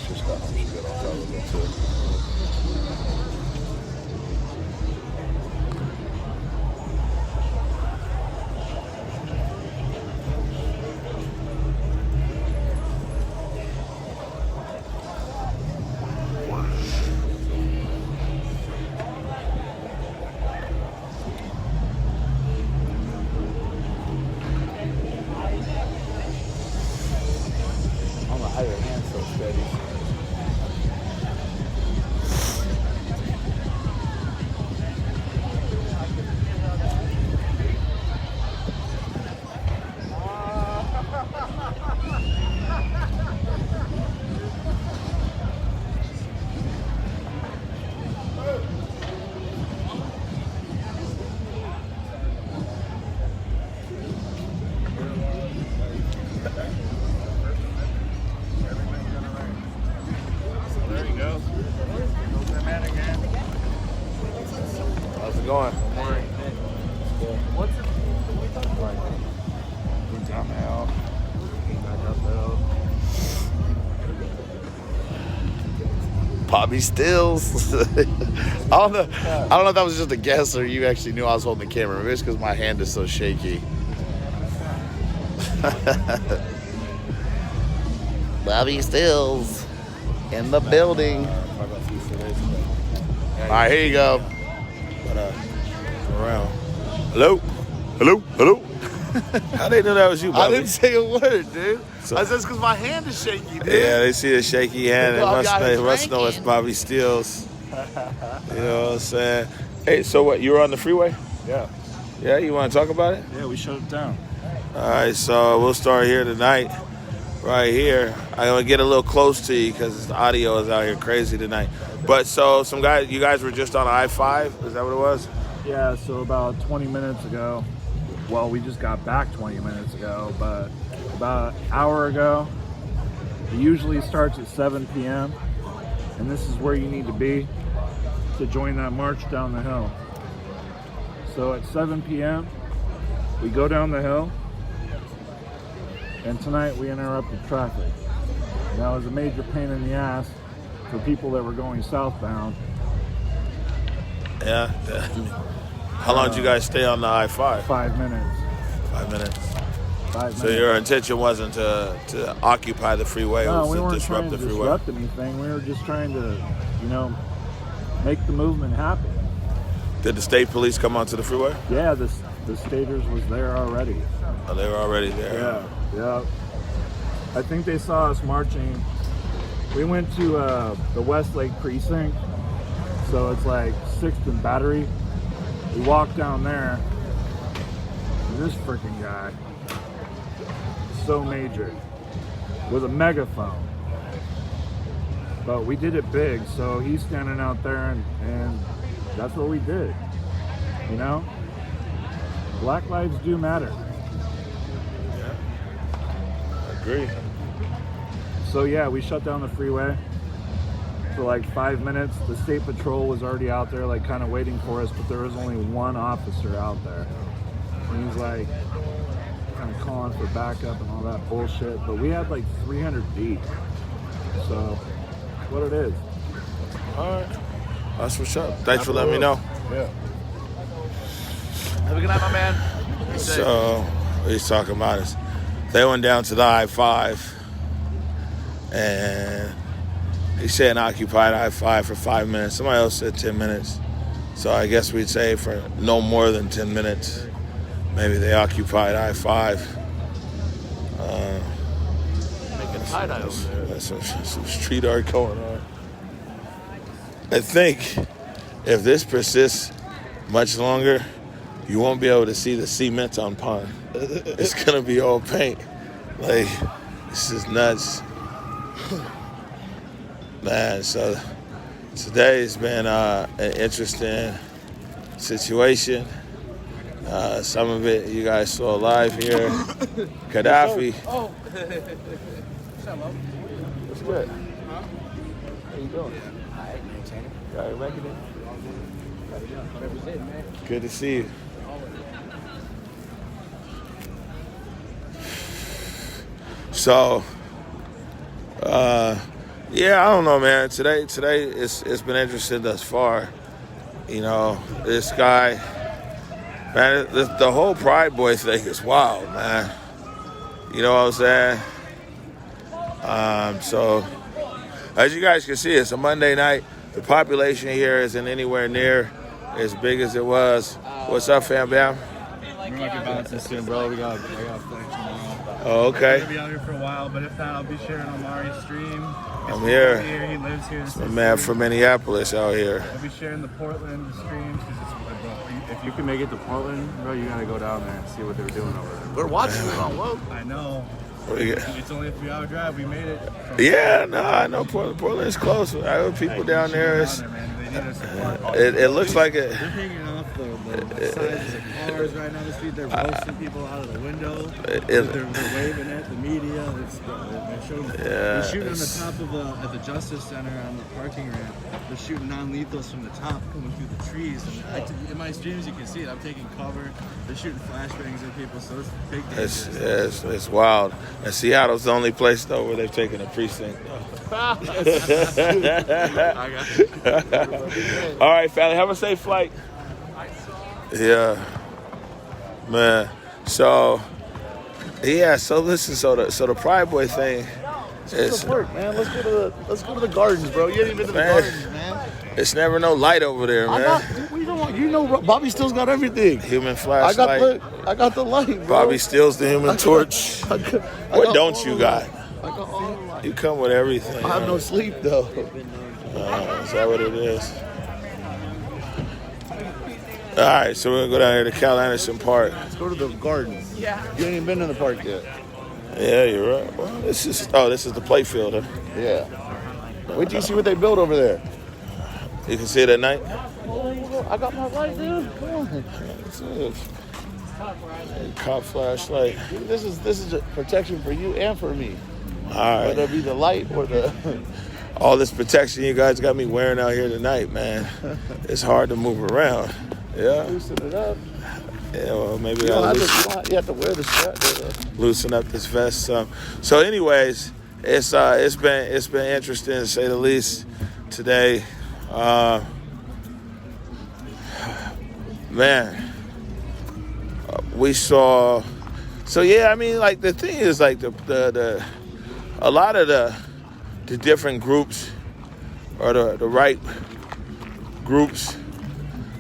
extra stuff we should get on top of it too. How your hand's so steady. How's it going? What's it? We're down now. Back up though. Bobby Stills. I don't know if that was just a guess or you actually knew I was holding the camera. Maybe it's because my hand is so shaky. Bobby Stills in the building. All right, here you go. Around. Hello? Hello? Hello? How they know that was you, Bobby? I didn't say a word, dude. I said it's because my hand is shaky, dude. Yeah, they see a shaky hand. They Well, must know it's Bobby Stills. You know what I'm saying? Hey, so what? You were on the freeway? Yeah. Yeah, you want to talk about it? Yeah, we shut it down. All right, so we'll start here tonight. Right here. I'm going to get a little close to you because the audio is out here crazy tonight. But so you guys were just on I-5? Is that what it was? Yeah, so about 20 minutes ago, well, we just got back 20 minutes ago, but about an hour ago, it usually starts at 7 p.m., and this is where you need to be to join that march down the hill. So at 7 p.m., we go down the hill, and tonight we interrupted traffic. Now, it was a major pain in the ass for people that were going southbound. Yeah. How long did you guys stay on the I-5? 5 minutes. 5 minutes. 5 minutes. So your intention wasn't to occupy the freeway, it No, was we to weren't disrupt trying the to freeway. disrupt anything. We were just trying to, make the movement happen. Did the state police come onto the freeway? Yeah, the staters was there already. Oh, they were already there. Yeah. I think they saw us marching. We went to the Westlake precinct, so it's like 6th and Battery. We walked down there, and this freaking guy, so major, with a megaphone. But we did it big, so he's standing out there, and that's what we did. Black lives do matter. I agree. So yeah, we shut down the freeway for like 5 minutes. The state patrol was already out there, like kind of waiting for us, but there was only one officer out there. And he's like kind of calling for backup and all that bullshit. But we had like 300 deep. So what it is. All right. That's what's up. Thanks for letting me know. Yeah. Have a good night, my man. So what he's talking about is they went down to the I-5 and he said occupied I-5 for 5 minutes. Somebody else said 10 minutes. So I guess we'd say for no more than 10 minutes. Maybe they occupied I-5. Making tie-dye over there. There's some street art going on. I think if this persists much longer, you won't be able to see the cement on pond. It's gonna be all paint. Like, this is nuts. Man, so today's been an interesting situation. Some of it you guys saw live here. Gaddafi. Oh. What's good? How you doing? Alright, maintaining. Got your making it? Represent, man. Good to see you. So, Yeah, I don't know, man. Today it's been interesting thus far. You know, this guy, man, the whole Pride Boy thing is wild, man. You know what I'm saying? So, as you guys can see, it's a Monday night. The population here isn't anywhere near as big as it was. What's up, fam bam? We might be bouncing soon, bro. I got a flight tomorrow. Oh, okay. I'm gonna be out here for a while, but if not, I'll be sharing Omari's stream. I'm here. He lives here. I'm mad from Minneapolis out here. I'll be sharing the Portland streams because it's bro. If you can make it to Portland, bro, you gotta go down there and see what they're doing over there. We're watching it on Woke. I know. What do you get? It's only a 3-hour drive. We made it. Yeah, no, I know Portland's close. I have people down there. It looks like it. They're taking off the sides of cars right now on the street. They're roasting people out of the window. They're waving at the media. They're shooting on the top of at the Justice Center on the parking ramp. They're shooting non-lethals from the top coming through the trees. And in my streams, you can see it. I'm taking cover. They're shooting flashbangs at people, so it's big danger. It's wild. And Seattle's the only place, though, where they've taken a precinct. I got you. All right, family, have a safe flight. Yeah, man. So, yeah. So listen. So the Pride Boy thing is Work, man. Let's go to the gardens, bro. You ain't even been to the gardens, man. It's never no light over there, man. You know, Bobby still's got everything. Human flashlight. I got the light, bro. Bobby steals the human torch. What don't you got? I got all the light. You come with everything. I have no sleep though. Is that what it is? All right, so we're gonna go down here to Cal Anderson Park. Let's go to the gardens. Yeah. You ain't even been in the park yet. Yeah, you're right. Well, this is the play field, huh? Yeah. Wait till you see what they built over there. You can see it at night. I got my light, dude. Come on. It's a cop flashlight. Dude, this is a protection for you and for me. All right. Whether it be the light or the. All this protection you guys got me wearing out here tonight, man. It's hard to move around. Yeah. Loosen it up. Yeah. Well, maybe You I'll have to wear the strap. loosen up this vest some. So, anyways, it's been interesting to say the least today. Man, we saw. So yeah, I mean, like the thing is, like the a lot of the different groups or the right groups,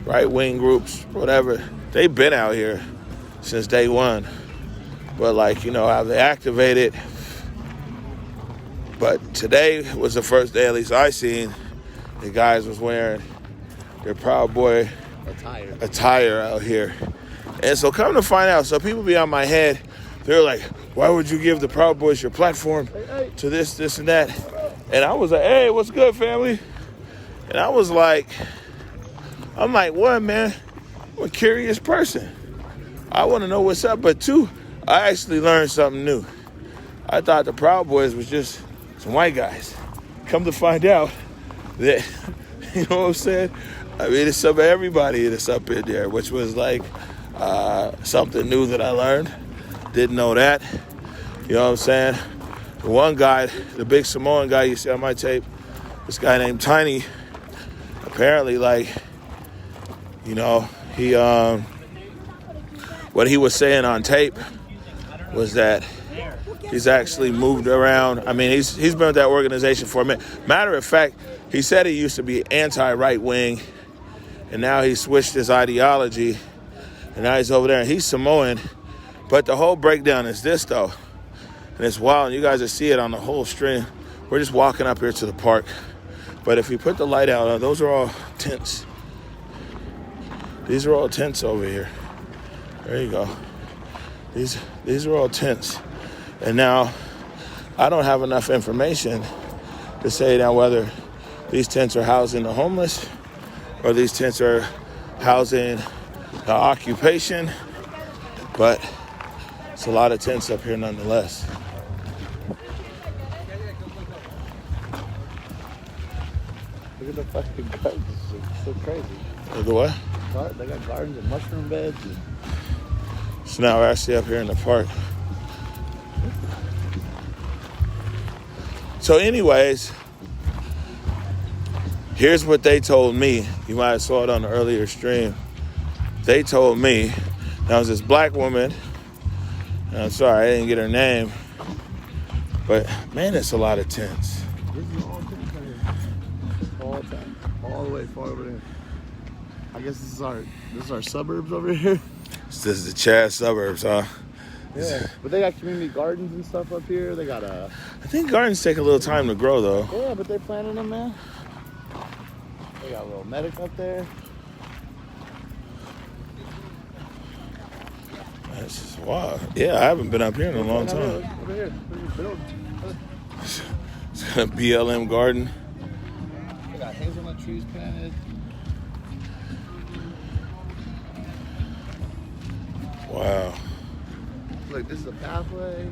right wing groups, whatever, they've been out here since day one. But like, you know, have they activated? But today was the first day, at least I seen, the guys was wearing their Proud Boy attire out here. And so come to find out, so people be on my head, they're like, why would you give the Proud Boys your platform to this, and that? And I was like, hey, what's good, family? And I was like, I'm like, what, man? I'm a curious person. I want to know what's up. But two, I actually learned something new. I thought the Proud Boys was just some white guys. Come to find out that, you know what I'm saying? I mean, it's some of everybody that's up in there, which was like something new that I learned. Didn't know that. You know what I'm saying? The one guy, the big Samoan guy you see on my tape, this guy named Tiny, apparently, like, you know, he what he was saying on tape was that he's actually moved around. I mean, he's been with that organization for a minute. Matter of fact, he said he used to be anti-right wing, and now he switched his ideology, and now he's over there, and he's Samoan. But the whole breakdown is this, though, and it's wild, and you guys will see it on the whole stream. We're just walking up here to the park, but if you put the light out, those are all tents. These are all tents over here. There you go. These are all tents. And now, I don't have enough information to say now whether these tents are housing the homeless or these tents are housing the occupation, but it's a lot of tents up here nonetheless. Look at the fucking gardens. It's so crazy. The what? They got gardens and mushroom beds. So now we're actually up here in the park. So anyways, Here's what they told me. You might have saw it on the earlier stream. They told me, there was this black woman, and I'm sorry, I didn't get her name, but man, it's a lot of tents. This is all tents right here. All time. All the way far over there. I guess this is our suburbs over here. This is the Chad suburbs, huh? Yeah. But they got community gardens and stuff up here. They got I think gardens take a little time to grow, though. Yeah, but they planted them, man. They got a little medic up there. That's just wild. Yeah, I haven't been up here in a long time. Over here. It's got a BLM garden. They got hazelnut trees planted. Wow. Look, this is a pathway.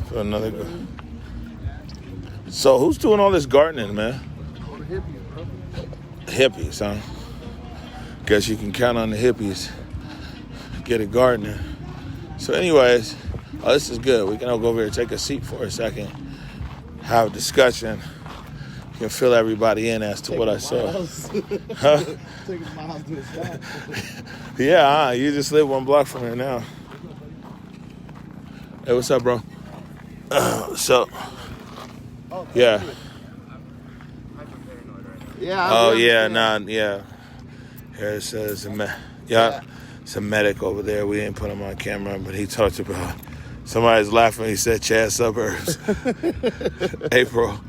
For another go. So who's doing all this gardening, man? All the hippies, bro. Hippies, huh? Guess you can count on the hippies. Get it gardening. So anyways, this is good. We can all go over here and take a seat for a second. Have a discussion. You can fill everybody in as to what I saw. Huh? Take a mile to the stop. Yeah, you just live one block from here now. Hey, what's up, bro? Yeah. Yeah. Oh, yeah, yeah. Here it says, it's a medic over there. We didn't put him on camera, but he talked about, somebody's laughing. He said Chad suburbs. April.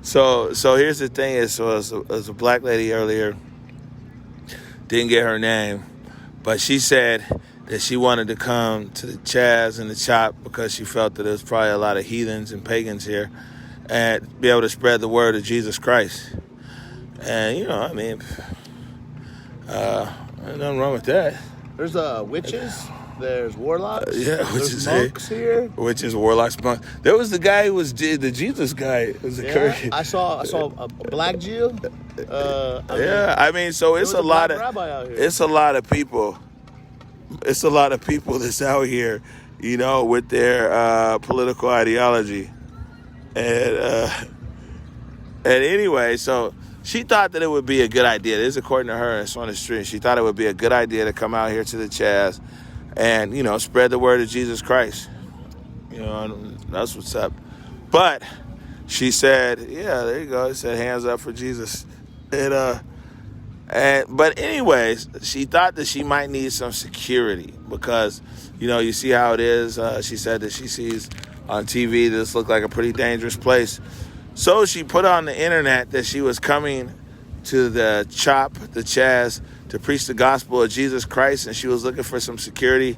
So here's the thing is, so it was a black lady earlier, didn't get her name, but she said that she wanted to come to the Chaz and the Chop because she felt that there was probably a lot of heathens and pagans here and be able to spread the word of Jesus Christ. And, you know, I mean, there's nothing wrong with that. There's witches. There's warlocks. Yeah, there's monks here. Witches, warlocks, monks. There was the guy who was the Jesus guy. It was a Kirk. I saw a black Jew. I mean, so it's a lot of rabbi out here. It's a lot of people. It's a lot of people that's out here, you know, with their political ideology. And anyway, so she thought that it would be a good idea. This is according to her. It's on the street. She thought it would be a good idea to come out here to the Chaz and, you know, spread the word of Jesus Christ. You know, that's what's up. But she said, yeah, there you go. It said hands up for Jesus. But anyways, she thought that she might need some security because, you know, you see how it is. She said that she sees on TV this looked like a pretty dangerous place. So she put on the internet that she was coming to the Chop, the Chaz, to preach the gospel of Jesus Christ, and she was looking for some security.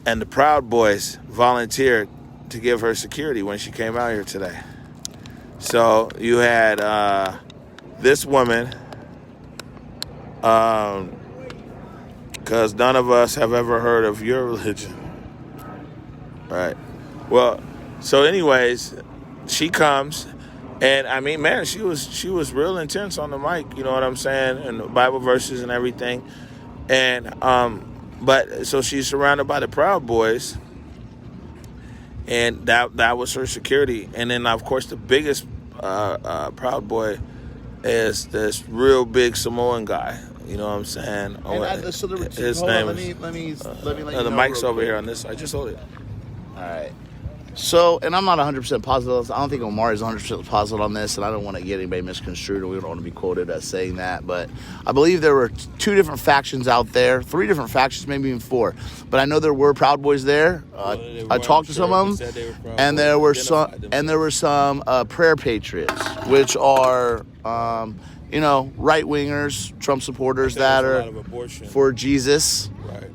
And the Proud Boys volunteered to give her security when she came out here today. So you had this woman, because none of us have ever heard of your religion. Right. Well, so anyways, she comes, and I mean, man, she was real intense on the mic, you know what I'm saying, and the Bible verses and everything. And but so she's surrounded by the Proud Boys, and that was her security. And then of course the biggest Proud Boy is this real big Samoan guy. You know what I'm saying? So there were two. His name is. Let me let you know. The mic's over here on this side. Just hold it. All right. So, and I'm not 100% positive. I don't think Omari is 100% positive on this, and I don't want to get anybody misconstrued, or we don't want to be quoted as saying that. But I believe there were two different factions out there, three different factions, maybe even four. But I know there were Proud Boys there. I talked to some of them, and there were some prayer patriots, which are you know, right wingers, Trump supporters that are for Jesus. Right.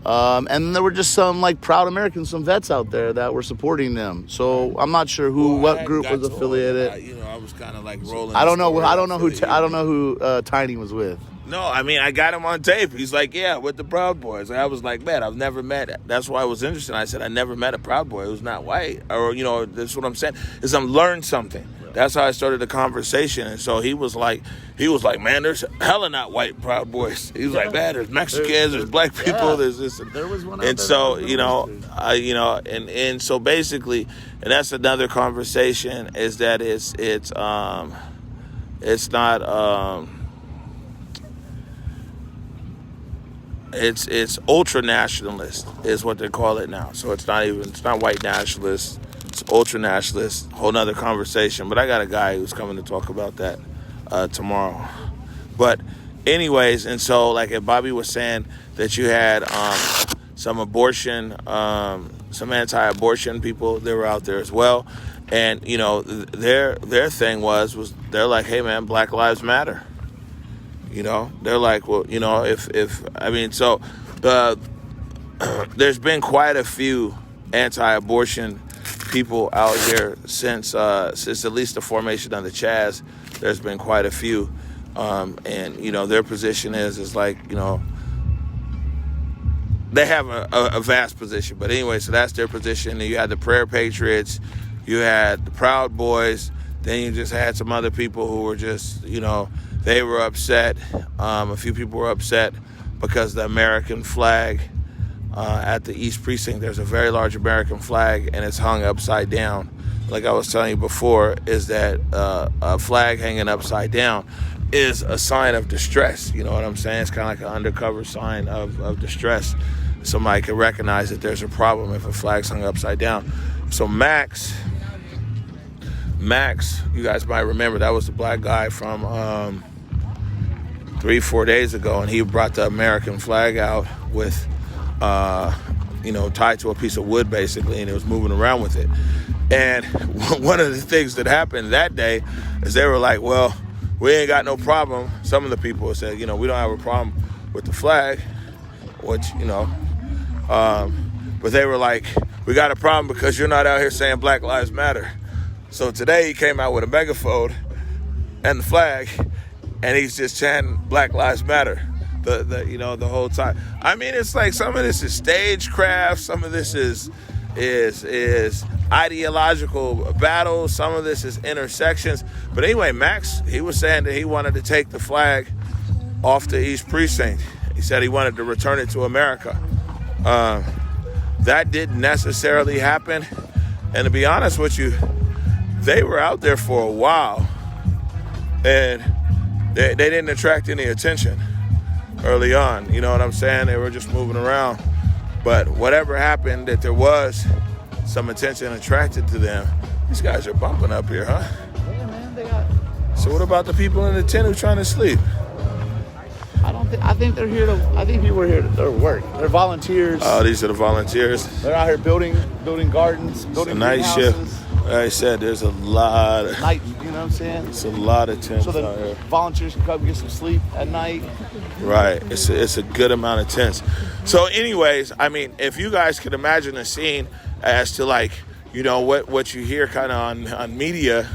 And there were just some like proud Americans, some vets out there that were supporting them. So I'm not sure what group was affiliated. I was kind of like rolling. I don't know who Tiny was with. No, I mean, I got him on tape. He's like, yeah, with the Proud Boys. And I was like, man, I've never met. That's why I was interested. I said, I never met a Proud Boy who's not white. Or, you know, that's what I'm saying, is I'm learned something. That's how I started the conversation. And so he was like, man, there's hella not white Proud Boys. He was like, man, there's Mexicans, there's black people, there's this. There was one out and there. So, and so basically, and that's another conversation, is that it's It's not. It's ultra nationalist is what they call it now. So it's not white nationalist. It's ultra nationalist. Whole nother conversation. But I got a guy who's coming to talk about that tomorrow. But anyways, and so like if Bobby was saying that you had some abortion, some anti-abortion people, they were out there as well. And, you know, their thing was they're like, hey, man, Black Lives Matter. You know, they're like, well, you know, so there's been quite a few anti-abortion people out here since at least the formation of the Chaz. There's been quite a few. And, you know, their position is like, you know, they have a vast position. But anyway, so that's their position. And you had the Prayer Patriots. You had the Proud Boys. Then you just had some other people who were just, you know, they were upset. A few people were upset because the American flag at the East Precinct, there's a very large American flag, and it's hung upside down. Like I was telling you before, is that a flag hanging upside down is a sign of distress. You know what I'm saying? It's kind of like an undercover sign of distress. Somebody can recognize that there's a problem if a flag's hung upside down. So Max, you guys might remember, that was the black guy from 3-4 days ago, and he brought the American flag out with, you know, tied to a piece of wood basically, and he was moving around with it. And one of the things that happened that day is they were like, well, we ain't got no problem. Some of the people said, you know, we don't have a problem with the flag, which, you know, but they were like, we got a problem because you're not out here saying Black Lives Matter. So today he came out with a megaphone and the flag, and he's just chanting Black Lives Matter the whole time. I mean, it's like some of this is stagecraft, some of this is ideological battles, some of this is intersections. But anyway, Max, he was saying that he wanted to take the flag off the East Precinct. He said he wanted to return it to America. That didn't necessarily happen. And to be honest with you, they were out there for a while, and they didn't attract any attention early on. You know what I'm saying? They were just moving around. But whatever happened, that there was some attention attracted to them. These guys are bumping up here, huh? Yeah, man, they got. So what about the people in the tent who are trying to sleep? I think they're here to. I think people are here to work. They're volunteers. Oh, these are the volunteers. They're out here building gardens, building night greenhouses. shift. Like I said, there's a lot of Night, you know what I'm saying? It's a lot of tents So the out here. volunteers can come get some sleep at night. Right. It's a good amount of tents. So anyways, I mean, if you guys could imagine a scene as to like, you know, what you hear kind of on media,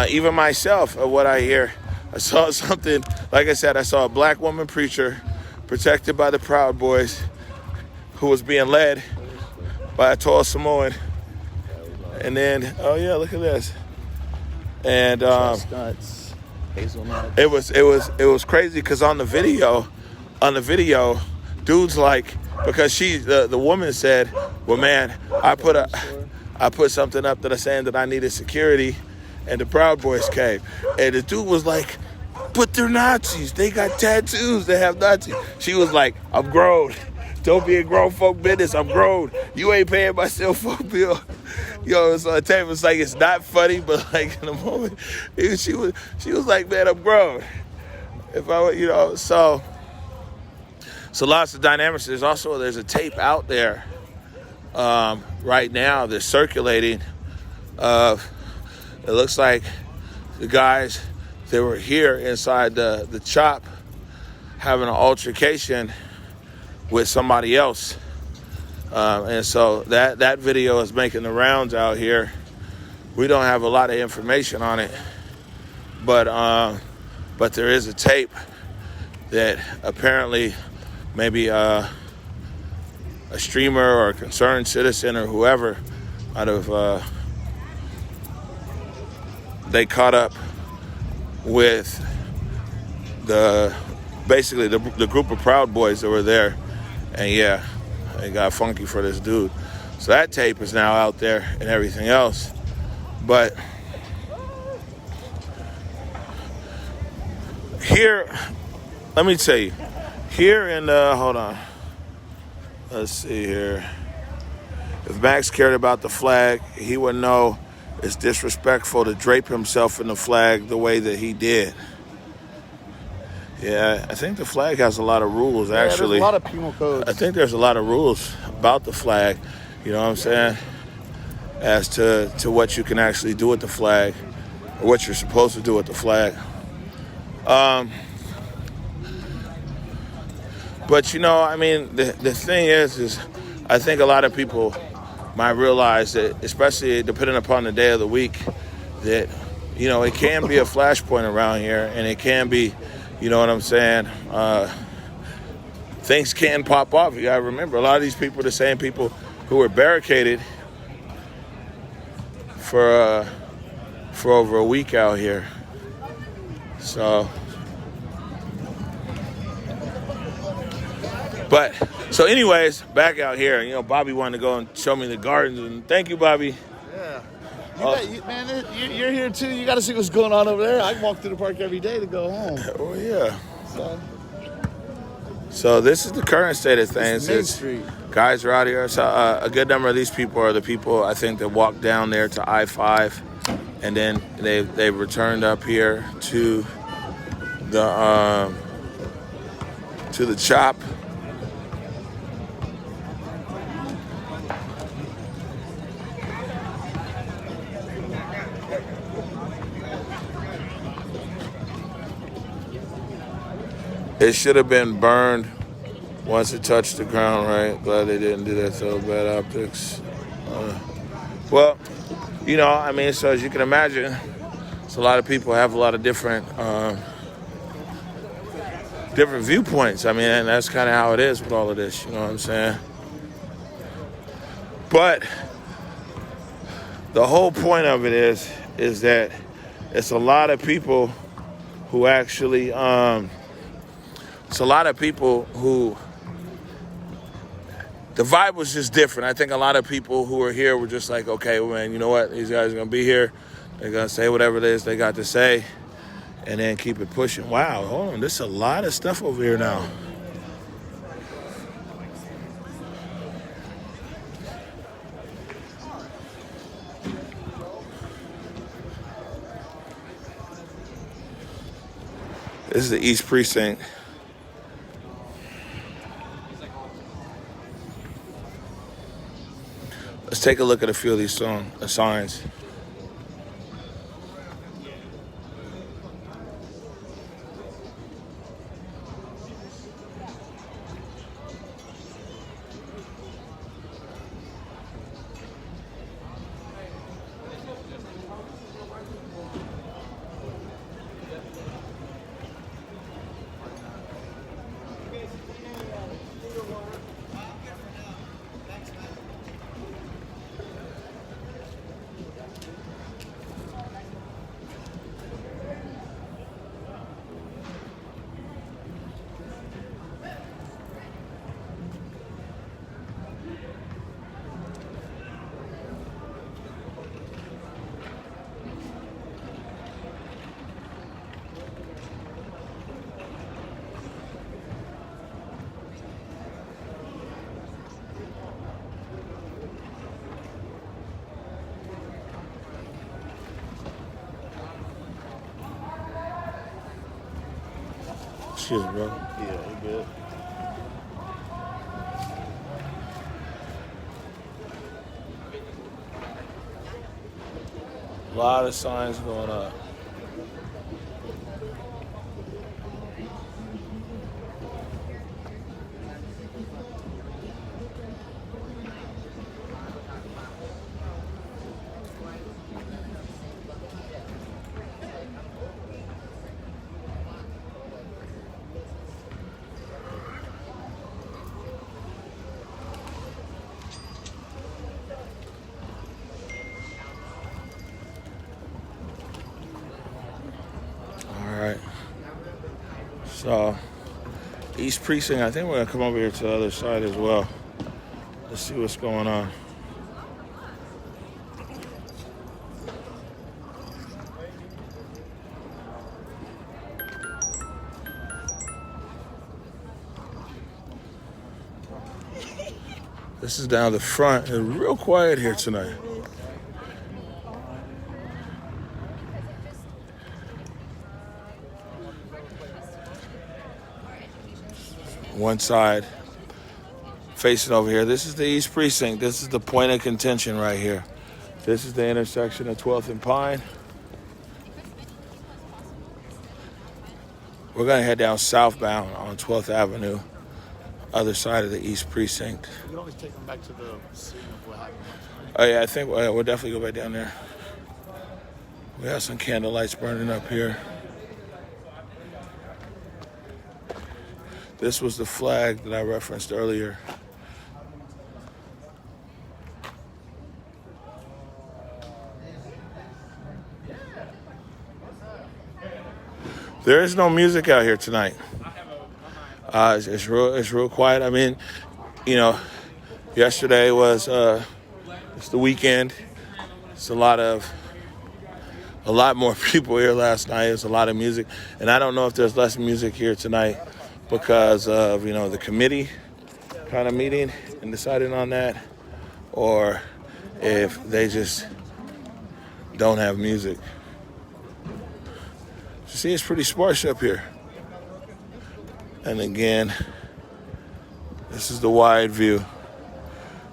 even myself, what I hear, I saw something, like I said, I saw a black woman preacher protected by the Proud Boys who was being led by a tall Samoan. And then, oh yeah, look at this. And Chestnuts, hazelnuts. it was crazy because on the video, dude's like, because the woman said, well, man, I put something up that I saying that I needed security, and the Proud Boys came, and the dude was like, but they're Nazis. They got tattoos. They have Nazis. She was like, I'm grown. Don't be a grown folk business. I'm grown. You ain't paying my cell phone bill. Yo, so I tell you, it's like, it's not funny, but like in the moment, she was like, man, I'm grown. If I were, you know, so lots of dynamics. There's a tape out there right now that's circulating. It looks like the guys, they were here inside the chop having an altercation with somebody else. And so that video is making the rounds out here. We don't have a lot of information on it, but there is a tape that apparently maybe a streamer or a concerned citizen or whoever out of they caught up with basically the group of Proud Boys that were there, and yeah, they got funky for this dude. So that tape is now out there and everything else. But here, let me tell you, here in hold on, let's see here. If Max cared about the flag, he would know it's disrespectful to drape himself in the flag the way that he did. Yeah, I think the flag has a lot of rules, actually. There's a lot of penal codes. I think there's a lot of rules about the flag, you know what I'm saying, as to what you can actually do with the flag, or what you're supposed to do with the flag. But, you know, I mean, the thing is I think a lot of people might realize that, especially depending upon the day of the week, that, you know, it can be a flashpoint around here, and it can be, you know what I'm saying, things can pop off. You gotta remember, a lot of these people are the same people who were barricaded for over a week out here. So, so anyways, back out here, you know, Bobby wanted to go and show me the gardens, and thank you, Bobby. Yeah. Man, you're here too. You got to see what's going on over there. I walk through the park every day to go home. Oh, yeah. So this is the current state of things. Main Street. Guys are out here. So a good number of these people are the people, I think, that walked down there to I-5, and then they've returned up here to the CHOP. It should have been burned once it touched the ground, right? Glad they didn't do that, though. Bad optics. Well, you know, I mean, so as you can imagine, it's a lot of people have a lot of different viewpoints. I mean, and that's kind of how it is with all of this, you know what I'm saying? But the whole point of it is that it's a lot of people who actually, it's a lot of people who, the vibe was just different. I think a lot of people who were here were just like, okay, well, man, you know what? These guys are going to be here. They're going to say whatever it is they got to say and then keep it pushing. Wow, hold on. There's a lot of stuff over here now. This is the East Precinct. Let's take a look at a few of these signs. Excuse me, bro. Yeah, you good. A lot of signs going up. So, East Precinct, I think we're going to come over here to the other side as well. Let's see what's going on. This is down the front. It's real quiet here tonight. One side facing over here. This is the East Precinct. This is the point of contention right here. This is the intersection of 12th and Pine. We're going to head down southbound on 12th Avenue, other side of the East Precinct. You can always take them back to the scene of what happened. Oh, yeah, I think we'll definitely go back down there. We have some candle lights burning up here. This was the flag that I referenced earlier. There is no music out here tonight. It's real quiet. I mean, you know, yesterday was it's the weekend. It's a lot more people here last night. There's a lot of music, and I don't know if there's less music here tonight because of, you know, the committee kind of meeting and deciding on that, or if they just don't have music. You see, it's pretty sparse up here. And again, this is the wide view.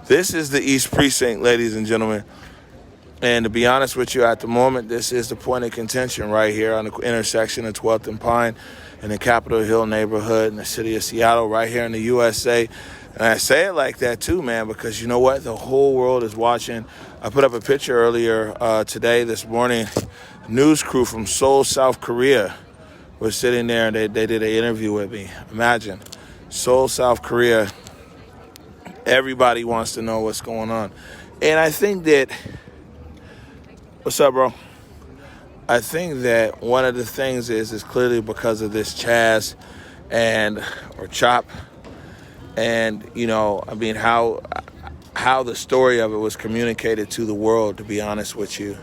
This is the East Precinct, ladies and gentlemen. And to be honest with you, at the moment, this is the point of contention right here on the intersection of 12th and Pine in the Capitol Hill neighborhood in the city of Seattle, right here in the USA. And I say it like that too, man, because you know what? The whole world is watching. I put up a picture earlier this morning. News crew from Seoul, South Korea was sitting there and they did an interview with me. Imagine, Seoul, South Korea. Everybody wants to know what's going on. And I think that, what's up, bro? I think that one of the things is clearly because of this Chaz or Chop. And, you know, I mean, how the story of it was communicated to the world, to be honest with you.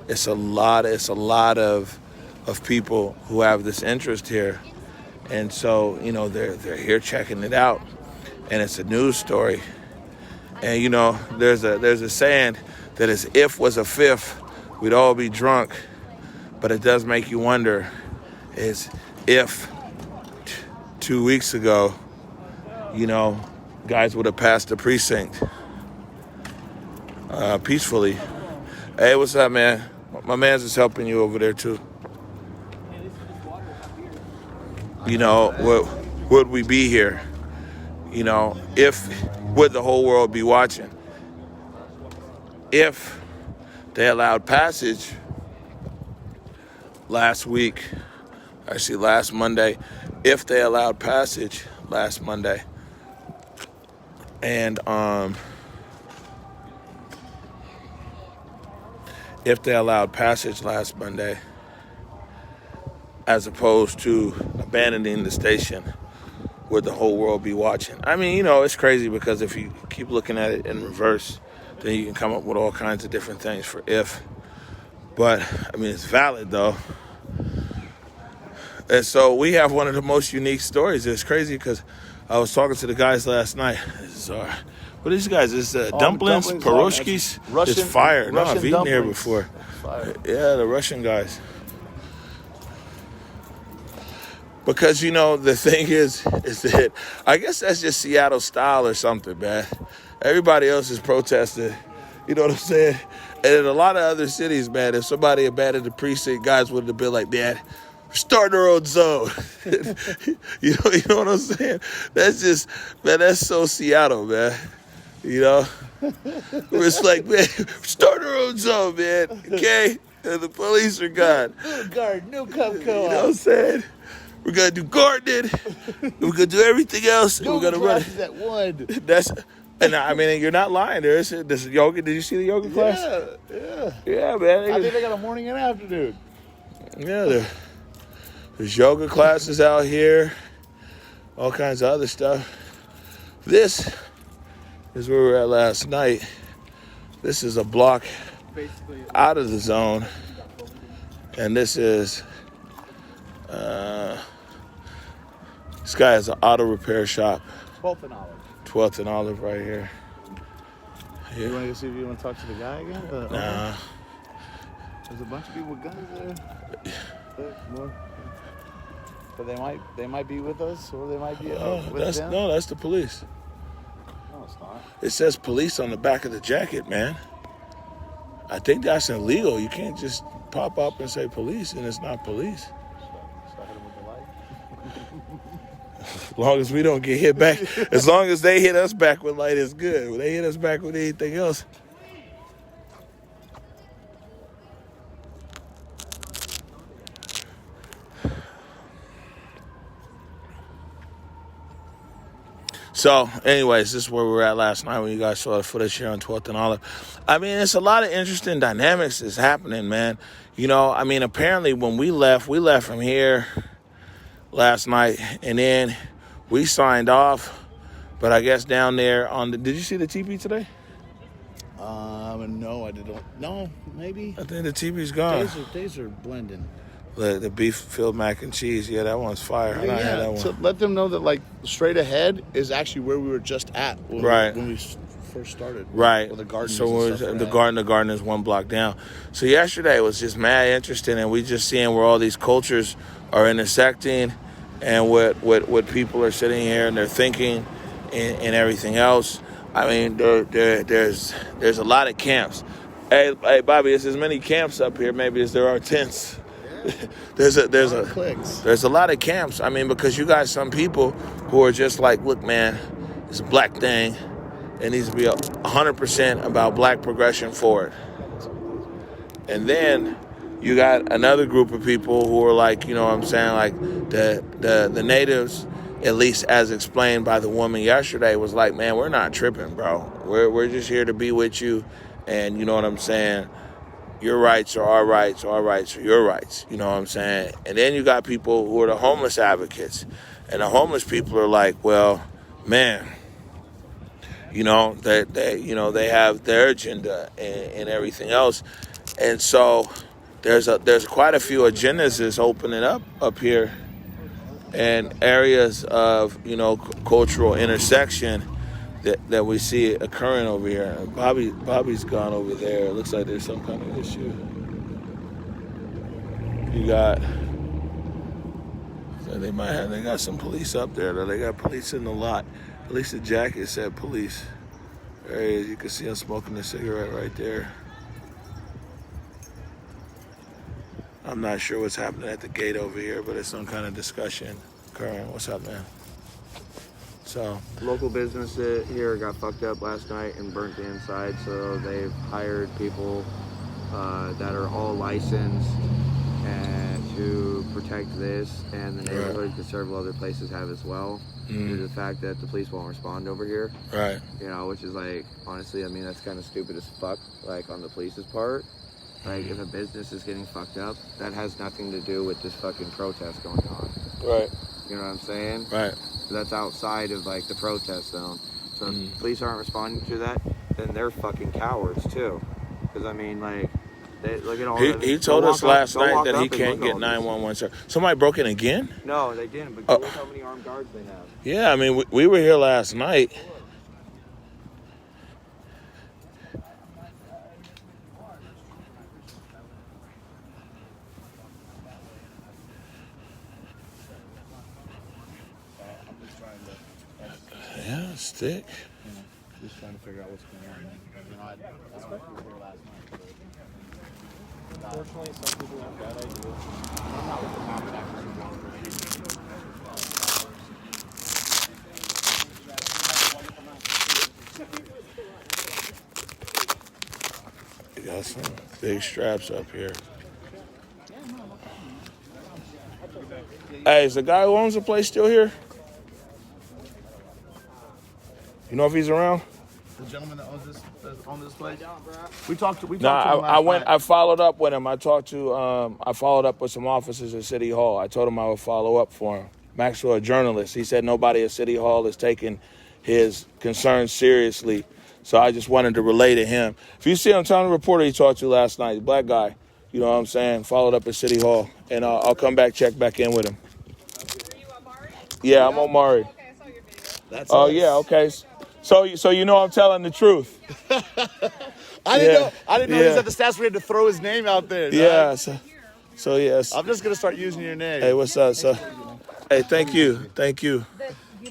It's a lot of people who have this interest here. And so, you know, they're here checking it out. And it's a news story. And, you know, there's a saying that is, if was a fifth, we'd all be drunk. But it does make you wonder, is if 2 weeks ago, you know, guys would have passed the precinct peacefully. Hey, what's up, man? My man's is helping you over there, too. You know, would we be here? You know, would the whole world be watching? If they allowed passage last Monday, if they allowed passage last Monday, and if they allowed passage last Monday, as opposed to abandoning the station, would the whole world be watching? I mean, you know, it's crazy because if you keep looking at it in reverse, then you can come up with all kinds of different things for if. But, I mean, it's valid, though. And so we have one of the most unique stories. It's crazy because I was talking to the guys last night. What are these guys? It's dumplings, pierogies. It's fire. No, I've eaten here before. Fire. Yeah, the Russian guys. Because, you know, the thing is that I guess that's just Seattle style or something, man. Everybody else is protesting. You know what I'm saying? And in a lot of other cities, man, if somebody abandoned the precinct, guys would have been like, man, start our own zone. you know what I'm saying? That's just, man, that's so Seattle, man. You know? It's like, man, start our own zone, man. Okay? And the police are gone. No garden, no cup co-op. You know what I'm saying? We're going to do gardening. We're going to do everything else. No, we're going to run it. At one. And I mean, you're not lying. There's yoga. Did you see the yoga class? Yeah, man. I think they got a morning and afternoon. Yeah, there's yoga classes out here. All kinds of other stuff. This is where we were at last night. This is a block out of the zone. And this is... this guy has an auto repair shop. 12th and Olive. 12th and Olive right here. You want to see if you want to talk to the guy again? Nah. There's a bunch of people with guns there. But they might be with us, or they might be with them. No, that's the police. No, it's not. It says police on the back of the jacket, man. I think that's illegal. You can't just pop up and say police, and it's not police. Should I hit him with the light? As long as we don't get hit back, as long as they hit us back with light, it's good. When they hit us back with anything else. So, anyways, this is where we were at last night when you guys saw the footage here on 12th and Olive. I mean, it's a lot of interesting dynamics that's happening, man. You know, I mean, apparently when we left from here last night, and then we signed off. But I guess down there on the... Did you see the TP today? No, I didn't. No, maybe. I think the TP's gone. Days are blending. The beef-filled mac and cheese. Yeah, that one's fire. I had that one. So let them know that, like, straight ahead is actually where we were just at when we first started. Right. Where the garden the garden is one block down. So yesterday was just mad interesting, and we just seeing where all these cultures are intersecting and what people are sitting here and they're thinking and everything else. I mean, there's a lot of camps. Hey, Bobby, there's as many camps up here maybe as there are tents. There's a lot of camps. I mean, because you got some people who are just like, look, man, it's a black thing. It needs to be 100% about black progression forward. And then you got another group of people who are like, you know what I'm saying, like the natives, at least as explained by the woman yesterday, was like, man, we're not tripping, bro. We're just here to be with you. And you know what I'm saying? Your rights are our rights are your rights. You know what I'm saying? And then you got people who are the homeless advocates. And the homeless people are like, well, man, you know, they have their agenda and everything else. And so there's quite a few agendas that's opening up here and areas of, you know, cultural intersection that we see occurring over here. Bobby's gone over there. It looks like there's some kind of issue. You got, so they got some police up there though. They got police in the lot. At least the jacket said police. There he is. You can see him smoking a cigarette right there. I'm not sure what's happening at the gate over here, but it's some kind of discussion occurring. What's up, man? So local business here got fucked up last night and burnt the inside, so they've hired people that are all licensed and to protect this and the neighborhood, because several other places have as well. Due to the fact that the police won't respond over here. Right. You know, which is like, honestly, I mean, that's kind of stupid as fuck, like on the police's part. Like, if a business is getting fucked up, that has nothing to do with this fucking protest going on. Right. You know what I'm saying? Right. So that's outside of, like, the protest zone. So if the police aren't responding to that, then they're fucking cowards, too. Because, I mean, like, they look at all that. He told us last night that he can't get 911 service. Somebody broke in again? No, they didn't. But look how many armed guards they have. Yeah, I mean, we were here last night. Yeah, stick. Just trying to figure out what's going on. You know, I spoke to her last night. Unfortunately, some people have bad ideas. I'm not with the town, but actually You got some big straps up here. Hey, is the guy who owns the place still here? You know if he's around? The gentleman that owns this place. We talked to him I last night. I followed up with him. I followed up with some officers at City Hall. I told him I would follow up for him. Maxwell, a journalist. He said nobody at City Hall is taking his concerns seriously. So I just wanted to relay to him. If you see him, tell the reporter he talked to last night, the black guy, you know what I'm saying, followed up at City Hall. And I'll come back, check back in with him. Are you Omari? Yeah, I'm Omari. Okay, I saw your video. That's Oh us. yeah, okay. So you know I'm telling the truth. I didn't Yeah. know. I didn't know he was at the stats. We had to throw his name out there. Yeah. Dog. So yes. I'm just gonna start using your name. Hey, what's up, sir? Hey, thank you. You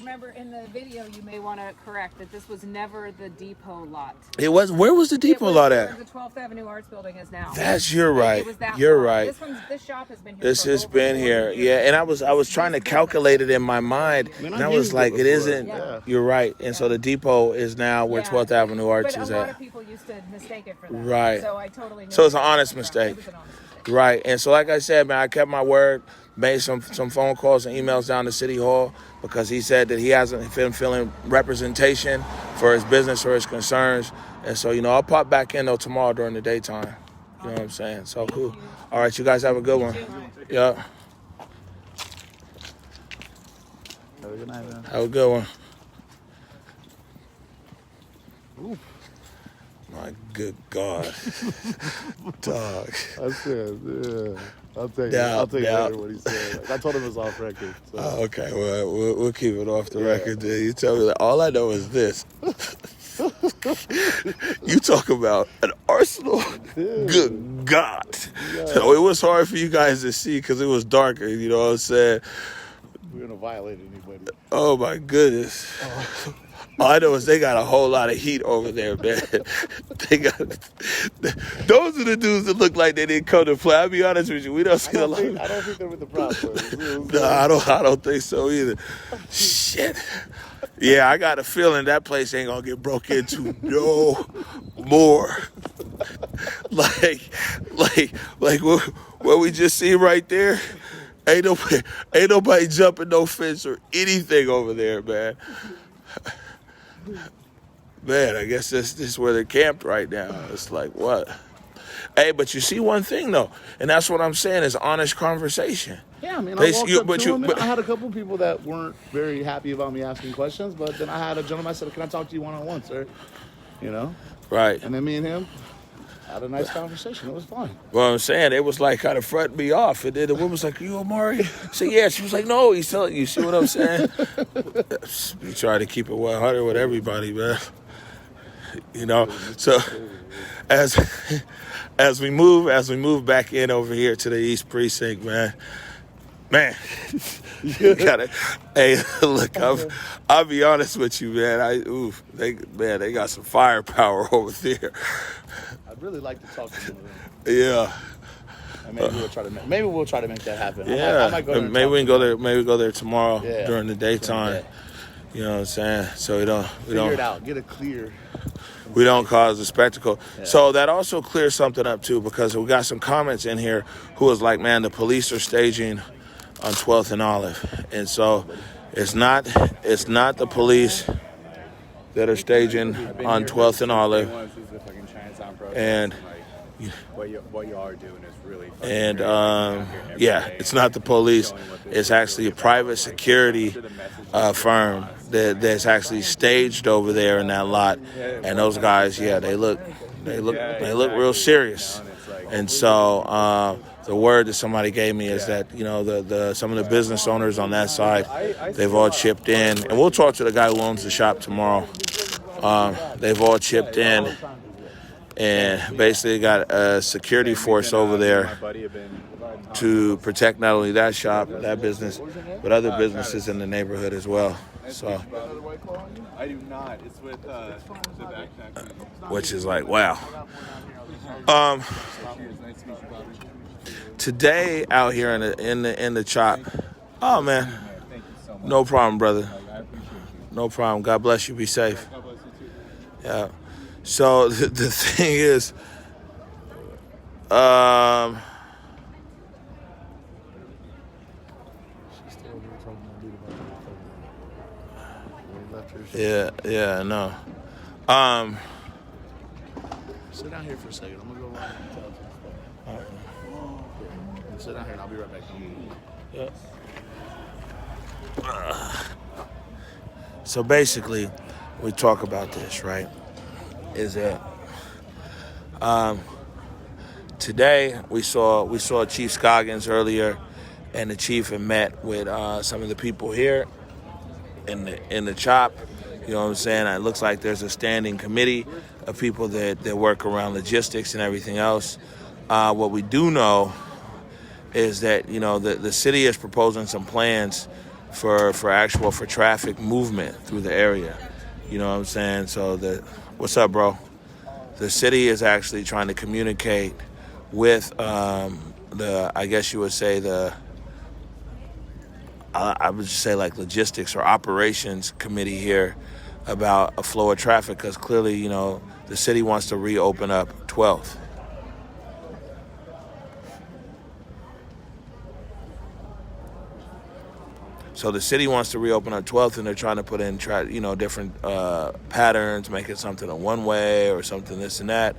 remember in the video, you may want to correct that this was never the depot lot. It was. Where was the depot lot Where at? the 12th Avenue Arts Building is now. You're right. It was that You're lot. right. This shop has been here. This for has over been 40 here, years. yeah. And I was trying to calculate it in my mind, and I was like, it isn't. Yeah. You're right. And so the depot is now where 12th Avenue Arts but is a lot at. of people used to mistake it for that. Right. So I totally knew. So it's an honest mistake. It was an honest mistake. Right. And so, like I said, man, I kept my word, made some phone calls and emails down to City Hall because he said that he hasn't been feeling representation for his business or his concerns. And so, I'll pop back in, though, tomorrow during the daytime. You know what I'm saying? So cool. All right, you guys have a good one. Yeah. Have a good night, man. Have a good one. Ooh. My good God. Dog. I said, yeah. I'll take Yeah, later what he said. I told him it was off record. So. Oh, okay, well, we'll keep it off the record. Then you tell me that all I know is this. You talk about an arsenal. Good God. So it was hard for you guys to see because it was darker. You know what I'm saying? We're gonna violate anybody. Oh my goodness. All I know is they got a whole lot of heat over there, man. Those are the dudes that look like they didn't come to play. I'll be honest with you, we don't see a lot. I don't think they're with the props. No, I don't think so either. Shit. Yeah, I got a feeling that place ain't gonna get broke into no more. like what we just see right there. Ain't nobody jumping no fence or anything over there, man. Man, I guess this is where they're camped right now. It's like, what? Hey, but you see one thing, though, and that's what I'm saying is honest conversation. Yeah, I mean, They- I walked you- up but to you- him, but- and I had a couple people that weren't very happy about me asking questions, but then I had a gentleman, I said, can I talk to you one-on-one, sir? Right. And then me and him had a nice conversation. It was fun. Well, I'm saying it was like kind of fronting me off, and then the woman was like, "You Omari?" I said, "Yeah." She was like, "No, he's telling you." See what I'm saying? We try to keep it 100 with everybody, man. So as we move back in over here to the East Precinct, man. You gotta. Hey, look, I'll be honest with you, man. They got some firepower over there. I'd really like to talk to him. Yeah. And maybe we'll try to make that happen. Yeah, I might go there and maybe talk we to can go him. there. Maybe go there tomorrow during the During daytime. the day. You know what I'm saying? So we Figure it don't out. Get it clear. we don't cause a spectacle. Yeah. So that also clears something up too, because we got some comments in here who was like, "Man, the police are staging on 12th and Olive," and so it's not the police that are staging on 12th and Olive, and. What you are doing is really And it's not the police. It's actually a private security firm that's actually staged over there in that lot. And those guys, they look real serious. And so the word that somebody gave me is that some of the business owners on that side, they've all chipped in. And we'll talk to the guy who owns the shop tomorrow. They've all chipped in. And basically got a security force over there to protect not only that shop, that business, but other businesses in the neighborhood as well. So, I do not. It's with the backpack. which is like, wow. Today out here in the chop. Oh man, no problem, brother. No problem. God bless you. Be safe. Yeah. So the thing is, no. Sit down here for a second. I'm gonna go around and tell you some stuff. Sit down here and I'll be right back. Yeah. So basically, we talk about this, right? Is that today we saw Chief Scoggins earlier, and the chief had met with some of the people here, in the chop. You know what I'm saying? It looks like there's a standing committee of people that work around logistics and everything else. What we do know is that, you know, the city is proposing some plans for traffic movement through the area. You know what I'm saying? So what's up, bro? The city is actually trying to communicate with I guess you would say I would just say like logistics or operations committee here about a flow of traffic, because clearly, you know, the city wants to reopen up 12th. So the city wants to reopen up 12th, and they're trying to put in, different patterns, make it something a one-way or something this and that.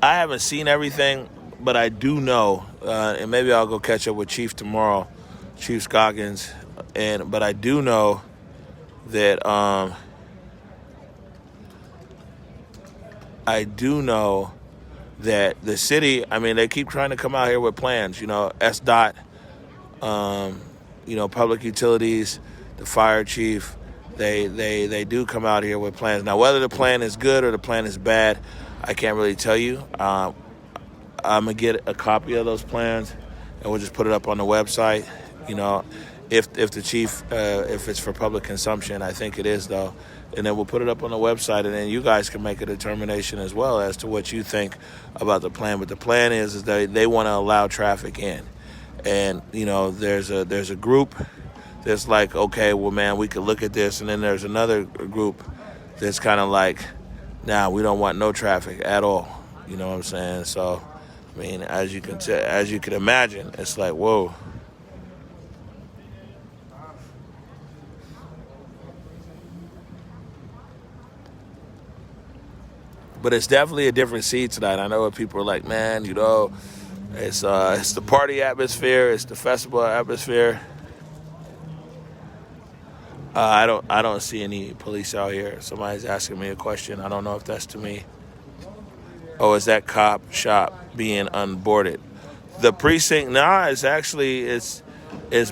I haven't seen everything, but I do know, and maybe I'll go catch up with Chief tomorrow, Chief Scoggins, but I do know that the city, I mean, they keep trying to come out here with plans. You know, SDOT, public utilities, the fire chief, they do come out here with plans. Now, whether the plan is good or the plan is bad, I can't really tell you. I'm gonna get a copy of those plans, and we'll just put it up on the website. You know, if the chief, if it's for public consumption, I think it is though, and then we'll put it up on the website, and then you guys can make a determination as well as to what you think about the plan. But the plan is that they want to allow traffic in, and you know, there's a group that's like, okay, well, man, we could look at this, and then there's another group that's kind of like, nah, we don't want no traffic at all. You know what I'm saying? So, I mean, as you can imagine, it's like, whoa. But it's definitely a different scene tonight. I know what people are like, man, you know, it's the party atmosphere, it's the festival atmosphere. I don't see any police out here. Somebody's asking me a question. I don't know if that's to me. Oh, is that cop shop being unboarded? The precinct, it's actually it's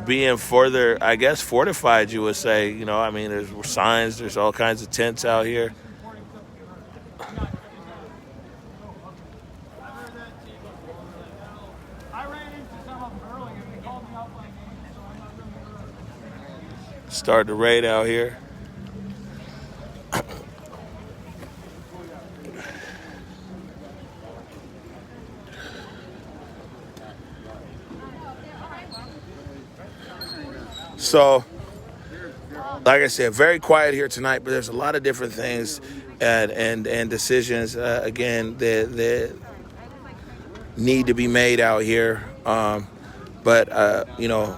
being further, I guess, fortified, you would say. You know, I mean, there's signs, there's all kinds of tents out here. Start the raid out here. So, like I said, very quiet here tonight, but there's a lot of different things and decisions, again, that need to be made out here. But,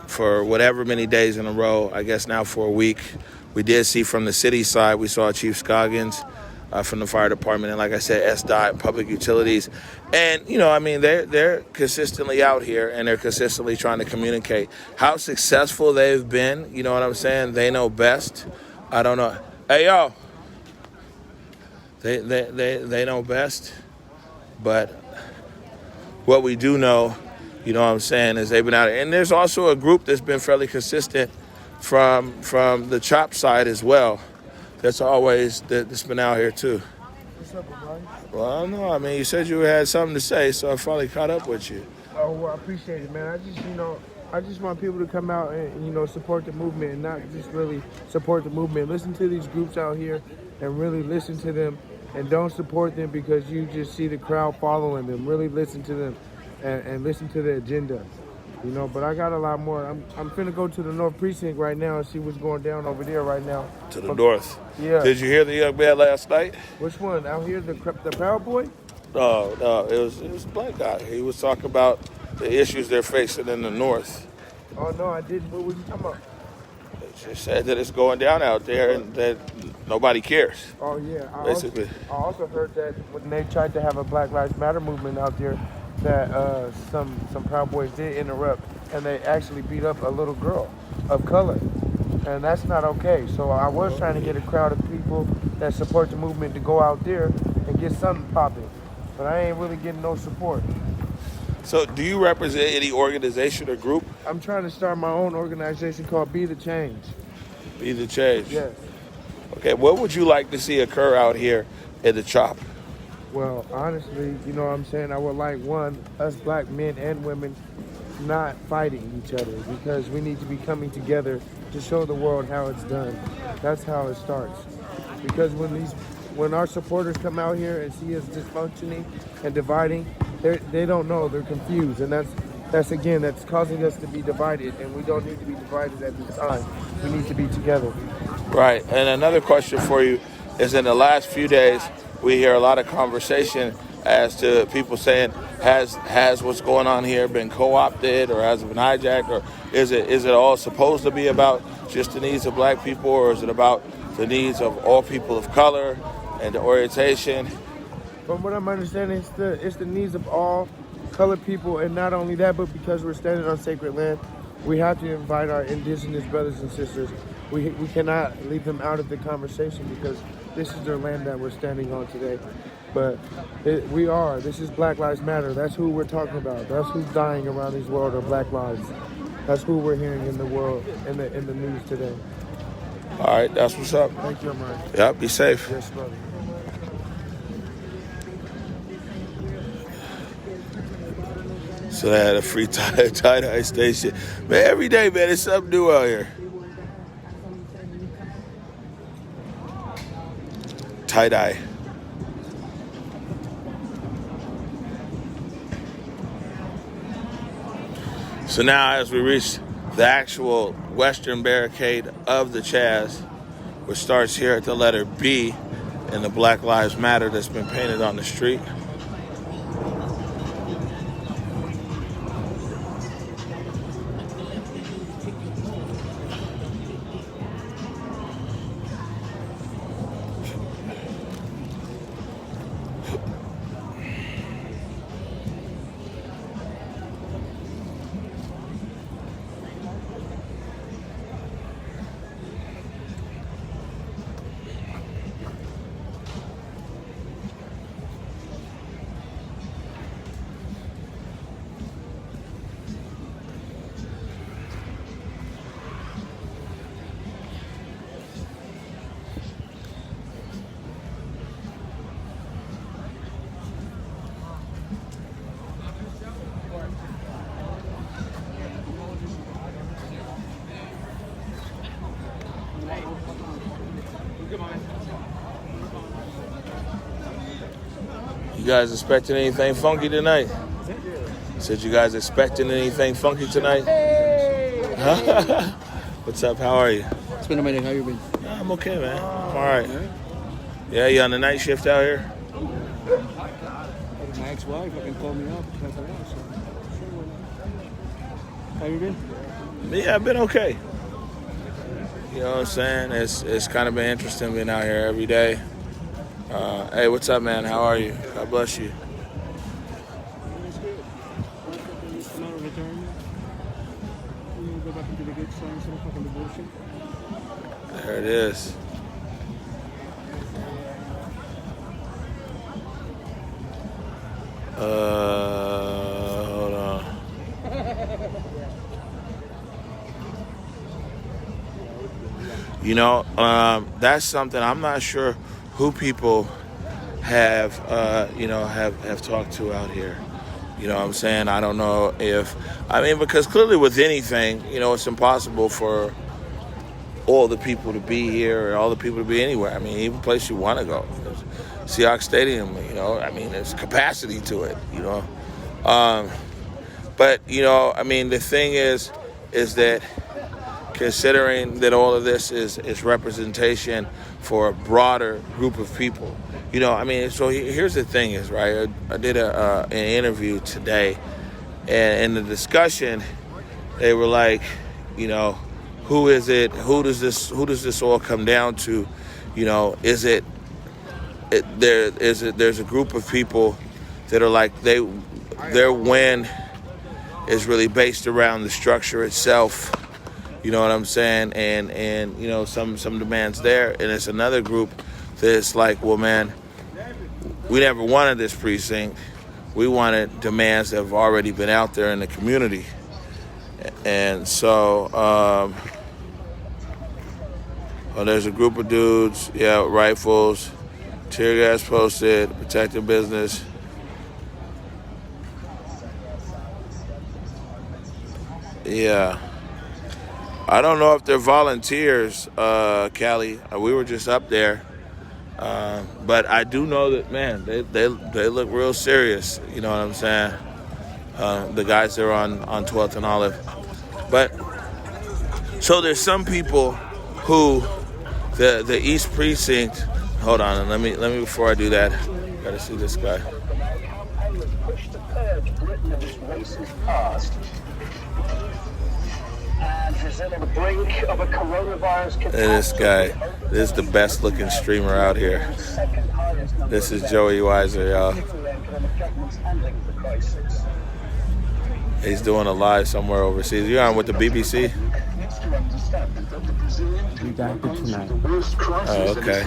for whatever many days in a row, I guess now for a week, we did see from the city side, we saw Chief Scoggins from the fire department. And like I said, SDOT, public utilities. And, you know, I mean, they're consistently out here, and they're consistently trying to communicate. How successful they've been, you know what I'm saying? They know best. I don't know. Hey, yo. They know best. But what we do know, you know what I'm saying, is they've been out there. And there's also a group that's been fairly consistent from the chop side as well. That's been out here too. What's up, Omari? Well, I don't know. I mean, you said you had something to say, so I finally caught up with you. Oh, well, I appreciate it, man. I just want people to come out and, support the movement, and not just really support the movement. Listen to these groups out here and really listen to them, and don't support them because you just see the crowd following them. Really listen to them. And listen to the agenda, but I got a lot more. I'm finna go to the North Precinct right now and see what's going down over there right now. To the north? Yeah. Did you hear the young man last night? Which one? Out here, the Proud Boy? No, it was a black guy. He was talking about the issues they're facing in the north. Oh, no, I didn't. What was you talking about? She said that it's going down out there and that nobody cares. Oh, yeah. Basically. I also heard that when they tried to have a Black Lives Matter movement out there, that some Proud Boys did interrupt, and they actually beat up a little girl of color, and that's not okay. So I was trying to get a crowd of people that support the movement to go out there and get something popping, but I ain't really getting no support. So do you represent any organization or group? I'm trying to start my own organization called Be the Change. Be the change. Yes. Okay, what would you like to see occur out here in the CHOP? Well, honestly, you know what I'm saying? I would like, one, us black men and women not fighting each other, because we need to be coming together to show the world how it's done. That's how it starts. Because when our supporters come out here and see us dysfunctioning and dividing, they don't know, they're confused, and that's causing us to be divided, and we don't need to be divided at this time. We need to be together. Right, and another question for you is, in the last few days, we hear a lot of conversation as to people saying, has what's going on here been co-opted, or has it been hijacked, or is it all supposed to be about just the needs of black people, or is it about the needs of all people of color and the orientation? From what I'm understanding, it's the needs of all colored people, and not only that, but because we're standing on sacred land, we have to invite our indigenous brothers and sisters. We cannot leave them out of the conversation, because this is their land that we're standing on today. But this is Black Lives Matter. That's who we're talking about. That's who's dying around this world, are black lives. That's who we're hearing in the world, in the news today. All right, that's what's up. Thank you, Omari. Yeah, be safe. Yes, brother. So they had a free tie-dye station. Man, every day, man, it's something new out here. Tie-dye. So now, as we reach the actual western barricade of the Chaz, which starts here at the letter B in the Black Lives Matter that's been painted on the street. You guys expecting anything funky tonight? Said you guys expecting anything funky tonight? Hey! What's up? How are you? It's been a minute. How you been? I'm okay, man. I'm all right. Yeah, you on the night shift out here? My ex-wife fucking called me up. How you been? Yeah, I've been okay. You know what I'm saying? It's kind of been interesting being out here every day. Hey, what's up, man? How are you? God bless you. It's good. Come out of retirement. Go back into the good side instead of fucking the bullshit. There it is. Hold on. You know, that's something I'm not sure who people have talked to out here. You know what I'm saying? I don't know because clearly with anything, you know, it's impossible for all the people to be here or all the people to be anywhere. I mean, even place you want to go. Seahawks Stadium, you know, I mean, there's capacity to it, you know. But, you know, I mean, the thing is that considering that all of this is representation for a broader group of people, you know, I mean, so here's the thing is, right, I did an interview today, and in the discussion, they were like, you know, who is it? Who does this all come down to? You know, there's a group of people that are like their win is really based around the structure itself. You know what I'm saying? And you know, some demands there, and it's another group that's like, well, man, we never wanted this precinct. We wanted demands that have already been out there in the community. And so Oh, there's a group of dudes. Yeah, rifles, tear gas posted, protecting business. Yeah. I don't know if they're volunteers, Callie. We were just up there. But I do know that, man, they look real serious. You know what I'm saying? The guys there on 12th and Olive. But so there's some people who the East Precinct. Hold on, let me before I do that. Gotta see this guy. This guy, this is the best looking streamer out here. This is Joey Weiser, y'all. He's doing a live somewhere overseas. You on with the BBC? Oh, okay.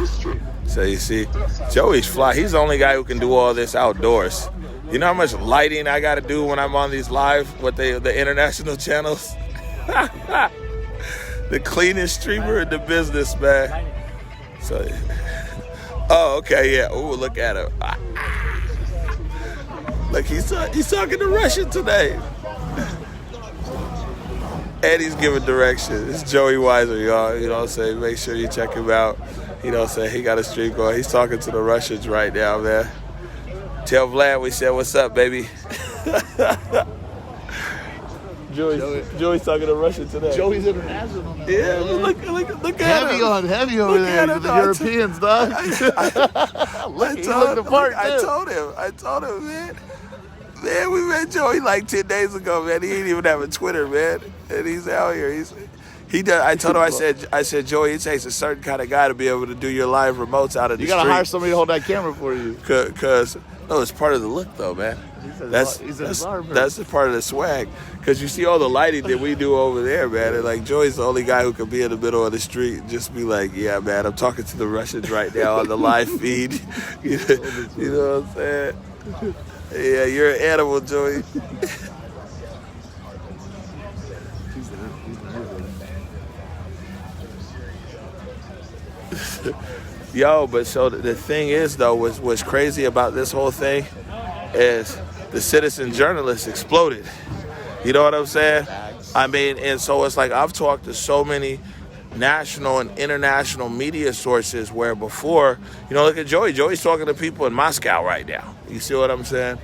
So you see, Joey's fly. He's the only guy who can do all this outdoors. You know how much lighting I got to do when I'm on these live with the international channels? The cleanest streamer in the business, man. So, oh, okay, yeah. Ooh, look at him. Look, he's talking to Russian today. And he's giving directions. It's Joey Weiser, y'all. You know what I'm saying? Make sure you check him out. You know what I'm saying? He got a stream going. He's talking to the Russians right now, man. Tell Vlad we said, what's up, baby? Joey's talking to Russia today. Joey's international now. Yeah, look at him. Heavy over there with the Europeans, dog. I told him, man. Man, we met Joey like 10 days ago, man. He didn't even have a Twitter, man. And he's out here. He does. I told him, I said, Joey, it takes a certain kind of guy to be able to do your live remotes out of the street. You got to hire somebody to hold that camera for you. Because, no, it's part of the look, though, man. That's the part of the swag. Because you see all the lighting that we do over there, man. And like Joey's the only guy who can be in the middle of the street and just be like, yeah, man, I'm talking to the Russians right now on the live feed. You know what I'm saying? Yeah, you're an animal, Joey. Yo, but so the thing is, though, what's crazy about this whole thing is the citizen journalists exploded. You know what I'm saying? I mean, and so it's like I've talked to so many national and international media sources where before, you know, look at Joey. Joey's talking to people in Moscow right now. You see what I'm saying?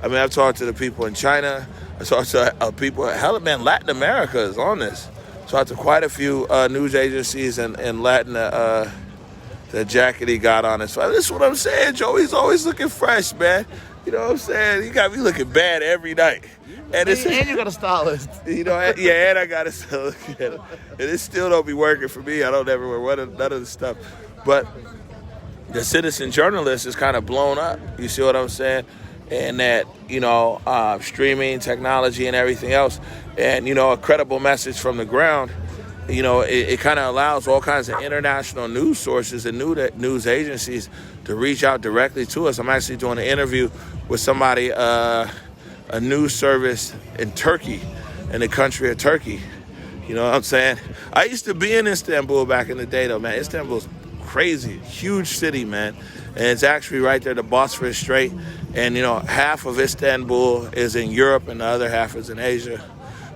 I mean, I've talked to the people in China. I talked to people, hell, man, Latin America is on this. Talked to quite a few news agencies in Latin, the jacket he got on it. So this is what I'm saying. Joey's always looking fresh, man. You know what I'm saying? He got me looking bad every night. And you got a stylist. You know, yeah, and I got to look at it. And it still don't be working for me. I don't ever wear none of the stuff. But the citizen journalist is kind of blown up. You see what I'm saying? And that, you know, streaming, technology, and everything else. And, you know, a credible message from the ground. You know, it kind of allows all kinds of international news sources and news agencies to reach out directly to us. I'm actually doing an interview with somebody, a news service in Turkey, in the country of Turkey. You know what I'm saying? I used to be in Istanbul back in the day, though, man. Istanbul's crazy, huge city, man. And it's actually right there, the Bosphorus Strait. And, you know, half of Istanbul is in Europe and the other half is in Asia.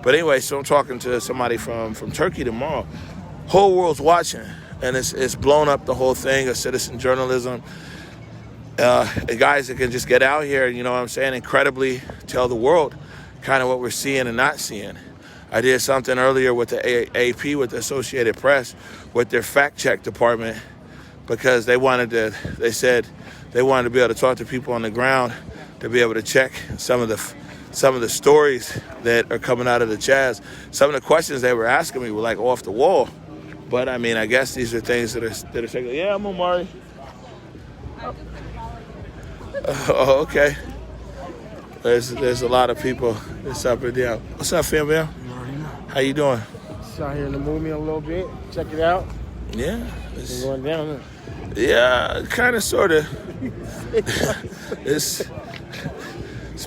But anyway, so I'm talking to somebody from Turkey tomorrow. Whole world's watching, and it's blown up the whole thing of citizen journalism. Guys that can just get out here and, you know what I'm saying, incredibly tell the world kind of what we're seeing and not seeing. I did something earlier with the AP, with the Associated Press, with their fact-check department, because they said they wanted to be able to talk to people on the ground to be able to check some of the stories that are coming out of the Chaz. Some of the questions they were asking me were like off the wall. But I mean, I guess these are things that are saying, yeah, I'm Omari. Oh, okay. There's a lot of people that's up and down. What's up, fam, man? How you doing? Just out here in the movie a little bit. Check it out. Yeah. It's going down. Yeah, kind of, sort of. It's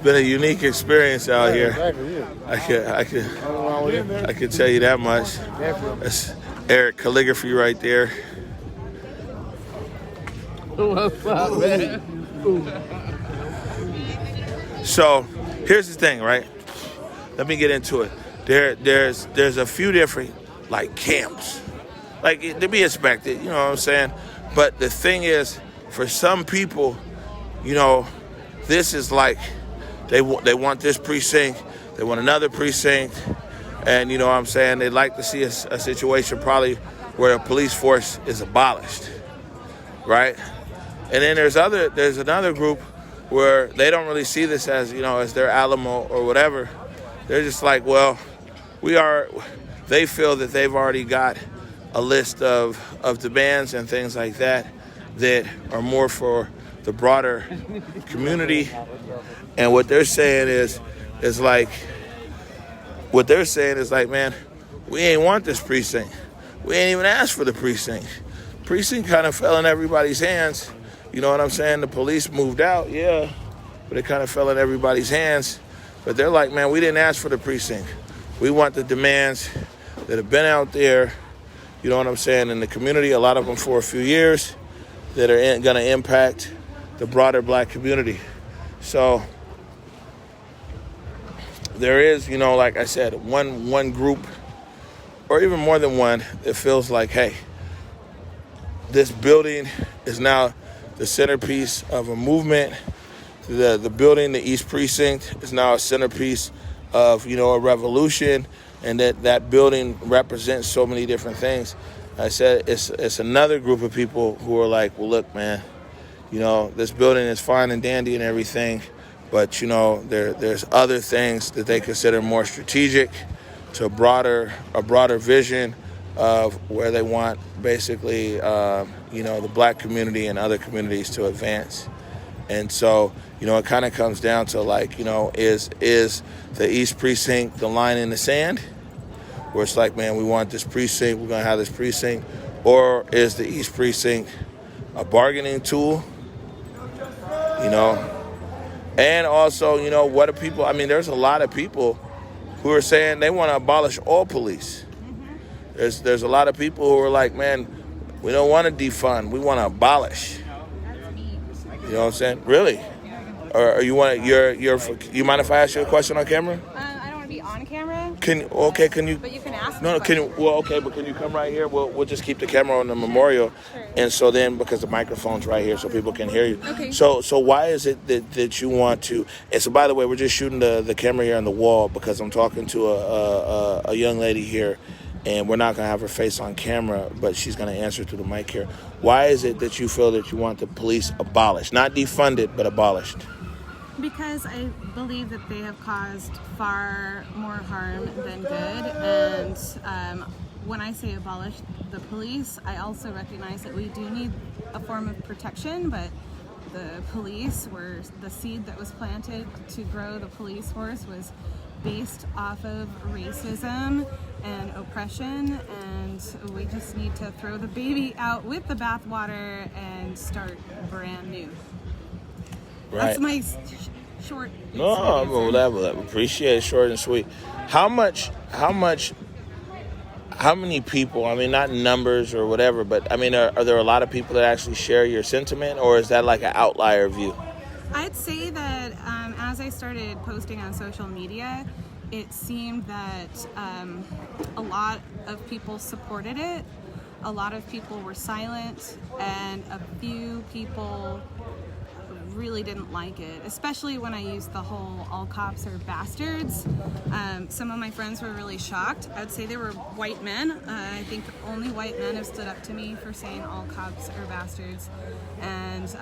been a unique experience out here. Exactly, yeah. I can tell you that much. Definitely. Eric, calligraphy right there. What's up, man? So here's the thing, right? Let me get into it. There's a few different like camps, like to be expected. You know what I'm saying? But the thing is, for some people, you know, this is like they want this precinct, they want another precinct, and you know what I'm saying? They'd like to see a situation probably where a police force is abolished, right? And then there's another group where they don't really see this as, you know, as their Alamo or whatever. They're just like, well, they feel that they've already got a list of demands and things like that are more for the broader community. And what they're saying is like, man, we ain't want this precinct. We ain't even asked for the precinct. Precinct kind of fell in everybody's hands. You know what I'm saying? The police moved out, yeah, but it kind of fell in everybody's hands. But they're like, man, we didn't ask for the precinct. We want the demands that have been out there, you know what I'm saying, in the community, a lot of them for a few years, that are going to impact the broader black community. So there is, you know, like I said, one group, or even more than one, that feels like, hey, this building is now the centerpiece of a movement. The building, the East Precinct, is now a centerpiece of, you know, a revolution, and that building represents so many different things. I said it's another group of people who are like, well, look, man, you know, this building is fine and dandy and everything, but, you know, there's other things that they consider more strategic to a broader vision of where they want basically, you know, the black community and other communities to advance. And so, you know, it kind of comes down to like, you know, is the East Precinct the line in the sand? Where it's like, man, we want this precinct, we're going to have this precinct. Or is the East Precinct a bargaining tool? You know? And also, you know, what do people, I mean, there's a lot of people who are saying they want to abolish all police. There's a lot of people who are like, man, we don't want to defund, we want to abolish. You know what I'm saying? Really? Or you want you mind if I ask you a question on camera? I don't want to be on camera. Can you? But you can ask. No, can you? Well, okay, but can you come right here? We'll just keep the camera on the memorial, Sure. And so then because the microphone's right here, so people can hear you. Okay. So why is it that you want to? And so by the way, we're just shooting the camera here on the wall because I'm talking to a young lady here. And we're not going to have her face on camera, but she's going to answer through the mic here. Why is it that you feel that you want the police abolished? Not defunded, but abolished. Because I believe that they have caused far more harm than good. And when I say abolish the police, I also recognize that we do need a form of protection, but the police were the seed that was planted to grow the police force was based off of racism and oppression, and we just need to throw the baby out with the bathwater and start brand new. Right. That's my short. No, well, appreciate it, short and sweet. How many people, I mean, not numbers or whatever, but I mean, are there a lot of people that actually share your sentiment, or is that like an outlier view? I'd say that as I started posting on social media, it seemed that a lot of people supported it, a lot of people were silent, and a few people really didn't like it, especially when I used the whole all cops are bastards. Some of my friends were really shocked. I'd say they were white men. I think only white men have stood up to me for saying all cops are bastards. And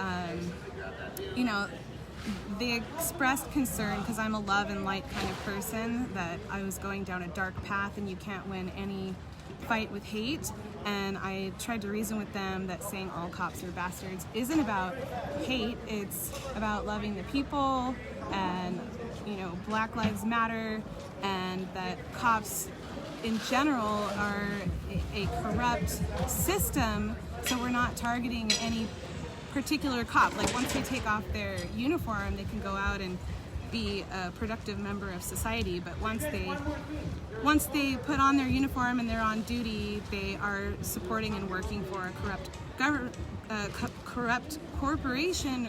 you know, they expressed concern because I'm a love and light kind of person, that I was going down a dark path and you can't win any fight with hate. And I tried to reason with them that saying all cops are bastards isn't about hate, it's about loving the people, and, you know, Black Lives Matter, and that cops in general are a corrupt system, so we're not targeting any particular cop. Like, once they take off their uniform, they can go out and be a productive member of society. But once they put on their uniform and they're on duty, they are supporting and working for a corrupt corporation.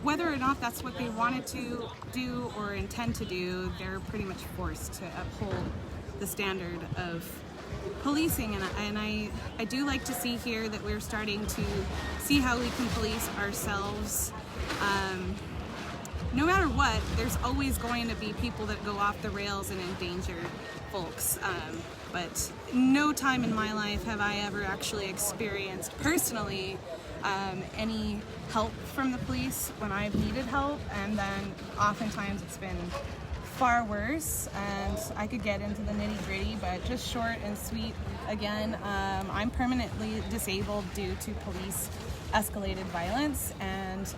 Whether or not that's what they wanted to do or intend to do, they're pretty much forced to uphold the standard of policing. And I do like to see here that we're starting to see how we can police ourselves. No matter what, there's always going to be people that go off the rails and endanger folks. But no time in my life have I ever actually experienced personally any help from the police when I've needed help, and then oftentimes it's been far worse. And I could get into the nitty-gritty, but just short and sweet, again, I'm permanently disabled due to police escalated violence, and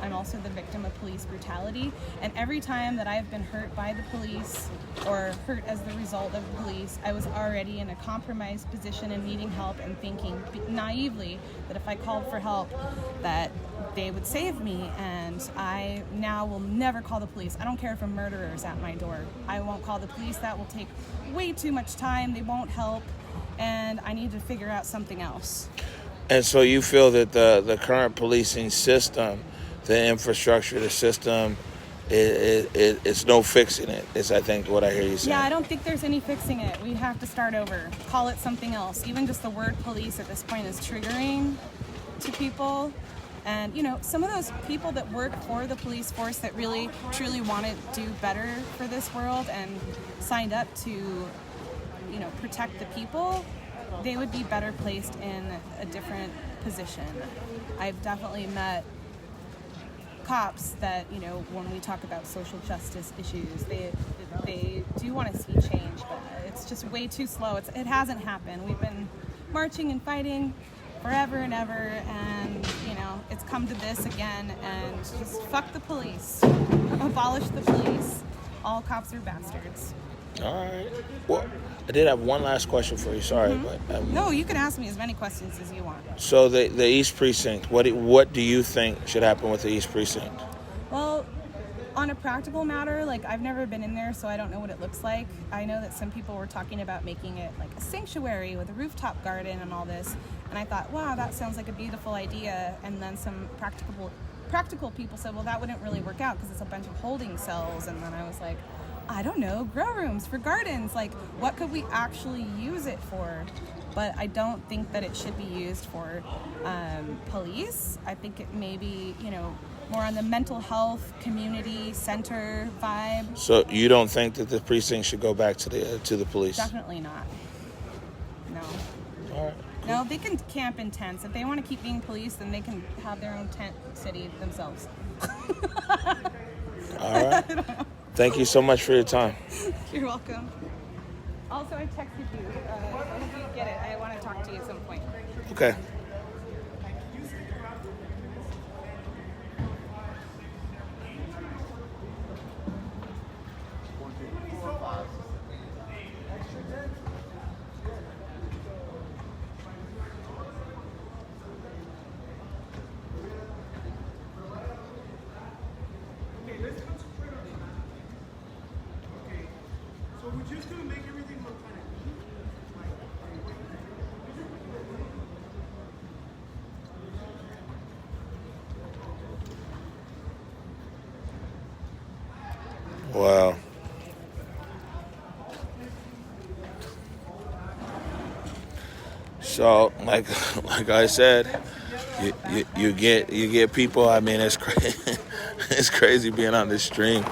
I'm also the victim of police brutality. And every time that I've been hurt by the police or hurt as the result of the police, I was already in a compromised position and needing help and thinking naively that if I called for help that they would save me. And I now will never call the police. I don't care if a murderer is at my door. I won't call the police. That will take way too much time. They won't help, and I need to figure out something else. And so you feel that the current policing system, the infrastructure, the system, it's no fixing it, is I think what I hear you saying. Yeah, I don't think there's any fixing it. We have to start over. Call it something else. Even just the word police at this point is triggering to people. And, you know, some of those people that work for the police force that really, truly want to do better for this world and signed up to, you know, protect the people, they would be better placed in a different position. I've definitely met cops that, you know, when we talk about social justice issues, they do want to see change, but it's just way too slow. It hasn't happened. We've been marching and fighting forever and ever, and, you know, it's come to this again, and just fuck the police. Abolish the police. All cops are bastards. All right. Well, I did have one last question for you. Sorry, but No, you can ask me as many questions as you want. So the East Precinct, what do you think should happen with the East Precinct? Well, on a practical matter, like, I've never been in there, so I don't know what it looks like. I know that some people were talking about making it like a sanctuary with a rooftop garden and all this, and I thought, wow, that sounds like a beautiful idea. And then some practical people said, well, that wouldn't really work out because it's a bunch of holding cells. And then I was like, I don't know, grow rooms for gardens. Like, what could we actually use it for? But I don't think that it should be used for police. I think it may be, you know, more on the mental health community center vibe. So you don't think that the precinct should go back to the police? Definitely not. No. All right. No, they can camp in tents. If they want to keep being police, then they can have their own tent city themselves. All right. Thank you so much for your time. You're welcome. Also, I texted you. I hope you get it. I want to talk to you at some point. Okay. We're just gonna make everything look kind of neat. Wow. So, like I said, you get people. I mean, it's crazy. It's crazy being on this stream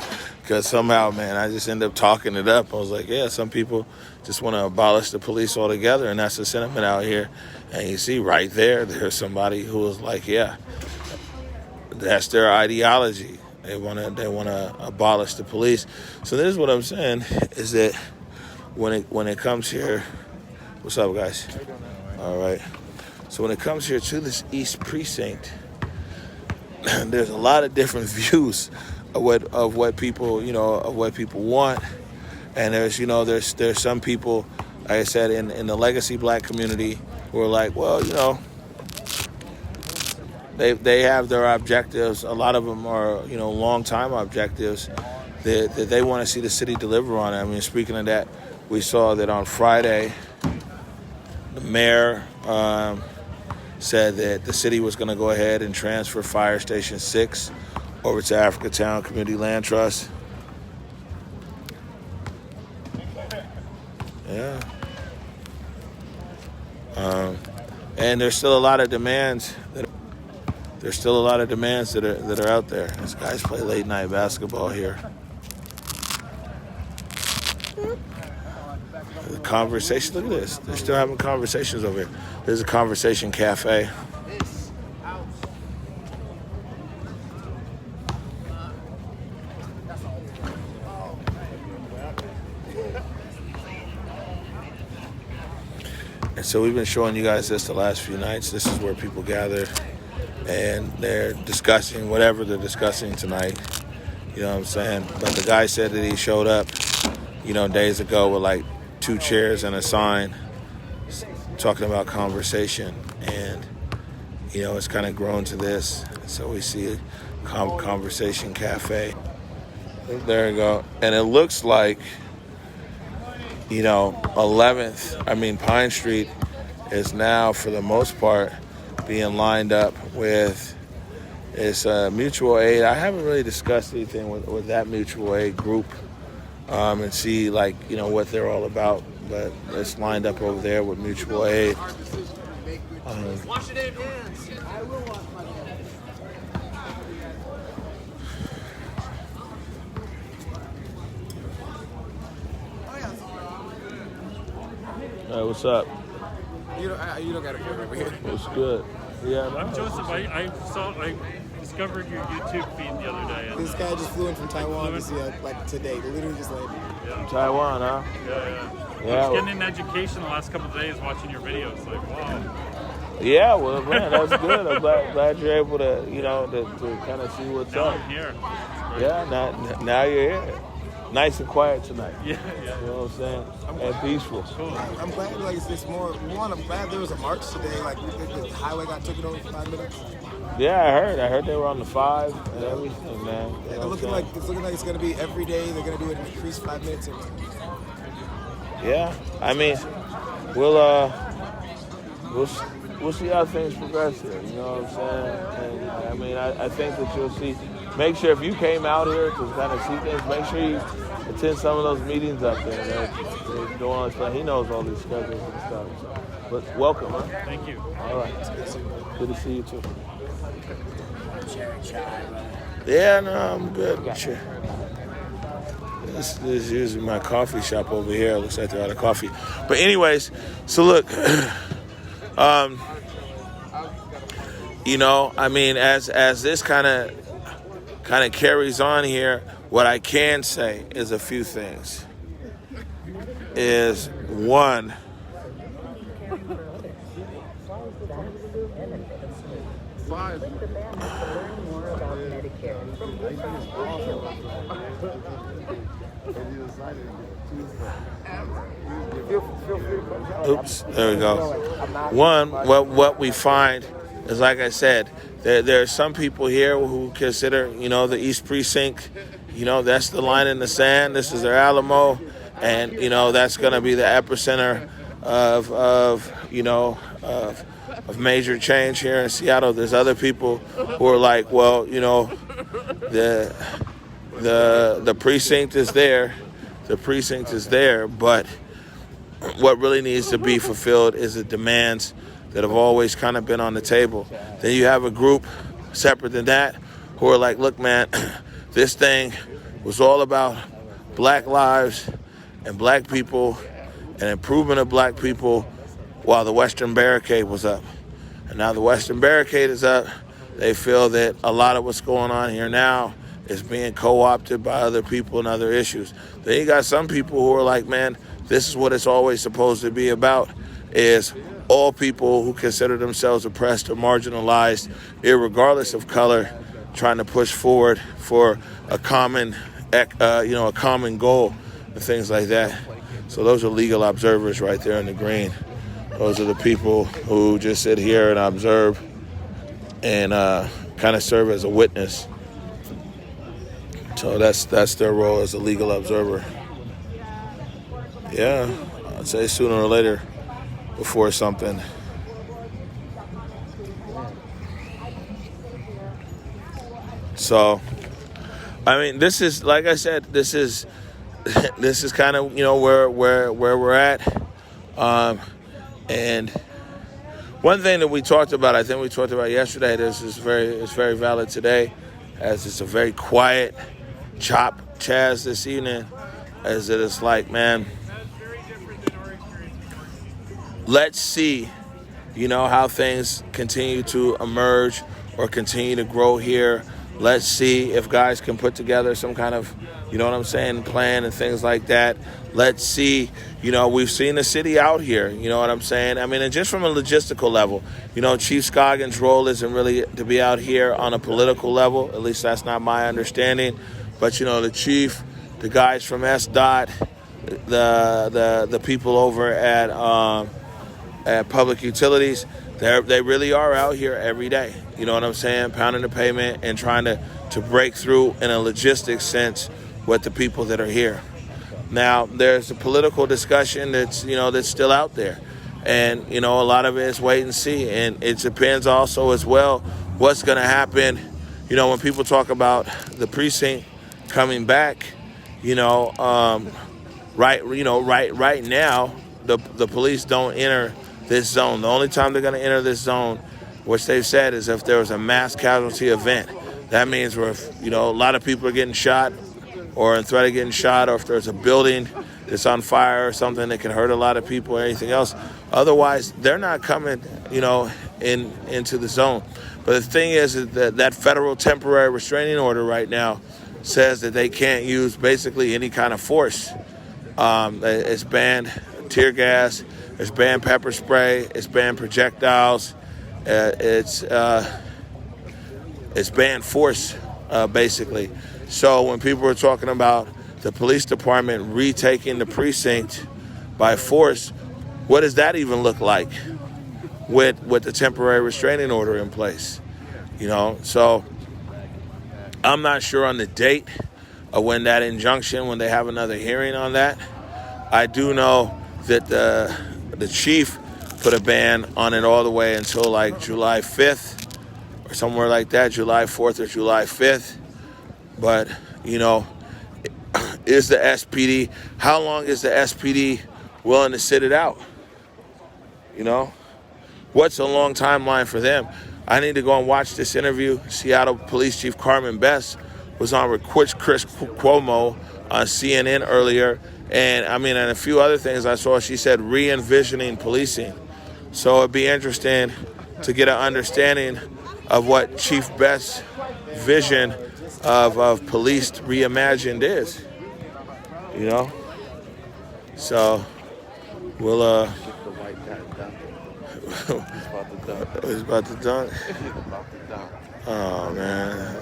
because somehow, man, I just end up talking it up. I was like, yeah, some people just want to abolish the police altogether, and that's the sentiment out here. And you see right there's somebody who was like, yeah, that's their ideology. They want to abolish the police. So this is what I'm saying is that when it comes here, what's up, guys? All right. So when it comes here to this East Precinct, there's a lot of different views of what people want, and there's some people, like I said, in the legacy black community who are like, well, they have their objectives. A lot of them are, long time objectives that they want to see the city deliver on. I mean, speaking of that, we saw that on Friday, the mayor said that the city was going to go ahead and transfer Fire Station 6 over to Africatown Community Land Trust. Yeah. And there's still a lot of demands that are out there. These guys play late night basketball here. The conversation. Look at this. They're still having conversations over here. There's a conversation cafe. And so we've been showing you guys this the last few nights. This is where people gather and they're discussing whatever they're discussing tonight. You know what I'm saying? But the guy said that he showed up, days ago with like 2 chairs and a sign talking about conversation. And, it's kind of grown to this. So we see a conversation cafe. There you go. And it looks like, 11th, Pine Street is now, for the most part, being lined up with this mutual aid. I haven't really discussed anything with that mutual aid group and see, what they're all about. But it's lined up over there with mutual aid. Wash your damn hands. I will wash my hands. Hey, what's up? You don't gotta come over here. What's good? Yeah, I'm Joseph. I discovered your YouTube feed the other day. And, this guy just flew in from Taiwan today. Literally just landed. From Taiwan, huh? Yeah. I was getting an education the last couple of days watching your videos. Like, wow. Yeah, well, man, that's good. I'm glad you're able to, to kind of see what's now up. I'm here. Yeah, now you're here. Nice and quiet tonight. Yeah. You know what I'm saying? And peaceful. Cool. I'm glad it's more. One, I'm glad there was a march today. The highway got taken over for 5 minutes. Yeah, I heard they were on the 5 and everything, man. It's looking like it's gonna be every day. They're gonna do it in increased 5 minutes. Yeah, we'll see how things progress here. You know what I'm saying? And I think that you'll see. Make sure if you came out here to kind of see things, make sure you attend some of those meetings up there. They're doing stuff. He knows all these schedules and stuff. So. But welcome, huh? Thank you. All right. Good to see you too. Yeah, no, I'm good. Sure. This is usually my coffee shop over here. Looks like they're out of coffee. But anyways, so look, as this kind of carries on here, what I can say is a few things. Is one, oops, there we go. One, what we find is, like I said, there are some people here who consider, the East Precinct, that's the line in the sand. This is their Alamo, and that's going to be the epicenter of major change here in Seattle. There's other people who are like, well, the precinct is there. The precinct is there, but what really needs to be fulfilled is the demands that have always kind of been on the table. Then you have a group separate than that who are like, look, man, this thing was all about black lives and black people and improvement of black people while the Western Barricade was up. And now the Western Barricade is up. They feel that a lot of what's going on here now is being co-opted by other people and other issues. Then you got some people who are like, man, this is what it's always supposed to be about, is all people who consider themselves oppressed or marginalized, irregardless of color, trying to push forward for a common goal and things like that. So those are legal observers right there in the green. Those are the people who just sit here and observe and kind of serve as a witness. So that's their role as a legal observer. Yeah, I'd say sooner or later before something. So, I mean, this is, like I said, this is kind of, where we're at. And one thing that we talked about, I think we talked about yesterday, this is very valid today, as it's a very quiet Chaz this evening, as it is like, man, let's see, how things continue to emerge or continue to grow here. Let's see if guys can put together some kind of, plan and things like that. Let's see, we've seen the city out here, and just from a logistical level, Chief Scoggins' role isn't really to be out here on a political level. At least that's not my understanding. But, the chief, the guys from SDOT, the people over at Public Utilities, they really are out here every day, pounding the pavement and trying to break through in a logistics sense with the people that are here. Now, there's a political discussion that's still out there. And, a lot of it is wait and see. And it depends also as well what's going to happen, when people talk about the precinct coming back, right now, the police don't enter this zone. The only time they're going to enter this zone, which they've said, is if there was a mass casualty event. That means where, a lot of people are getting shot or in threat of getting shot, or if there's a building that's on fire or something that can hurt a lot of people or anything else. Otherwise, they're not coming, into the zone. But the thing is that federal temporary restraining order right now says that they can't use basically any kind of force. It's banned tear gas, it's banned pepper spray, it's banned projectiles, it's banned force, basically. So when people are talking about the police department retaking the precinct by force, what does that even look like with the temporary restraining order in place? So I'm not sure on the date of when that injunction, when they have another hearing on that. I do know that the chief put a ban on it all the way until like July 5th or somewhere like that, July 4th or July 5th. But, is the SPD, how long is the SPD willing to sit it out? What's a long timeline for them? I need to go and watch this interview. Seattle Police Chief Carmen Best was on with Chris Cuomo on CNN earlier. And a few other things I saw, she said re-envisioning policing. So it'd be interesting to get an understanding of what Chief Best's vision of police reimagined is. So we'll he's about to dunk. Oh man.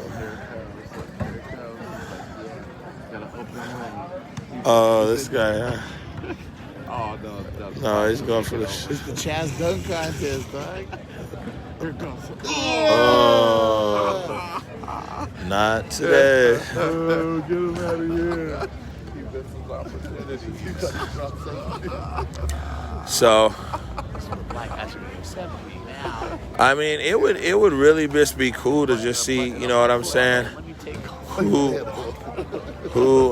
Oh, this guy, huh? Oh, No, he's going for the It's the Chaz dunk contest, dog. Oh, not today. Oh, get him out of here. So, it would really just be cool to just see, who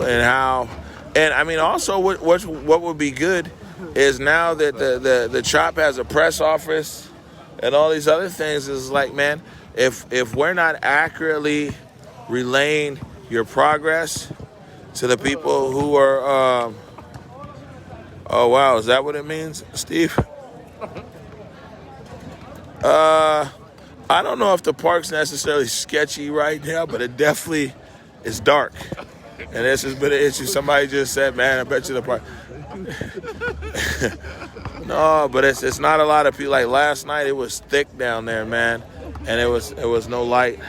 and how. And also what would be good is now that the CHOP has a press office and all these other things, is like, man, if we're not accurately relaying your progress to the people who are, oh wow, is that what it means, Steve? I don't know if the park's necessarily sketchy right now, but it definitely is dark. And this has been an issue. Somebody just said, man, I bet you the park. No, but it's not a lot of people. Like last night, it was thick down there, man. And it was no light.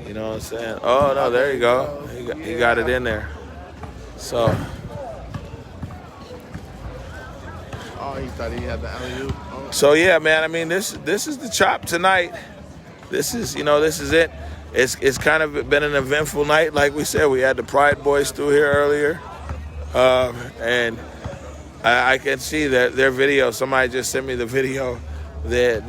You know what I'm saying? Oh, no, there you go. He got it in there. So. Oh, he thought he had the alley-oop. So, yeah, man, this is the CHOP tonight. this is it. It's kind of been an eventful night. Like we said, we had the Pride Boys through here earlier. And I can see that their video, somebody just sent me the video that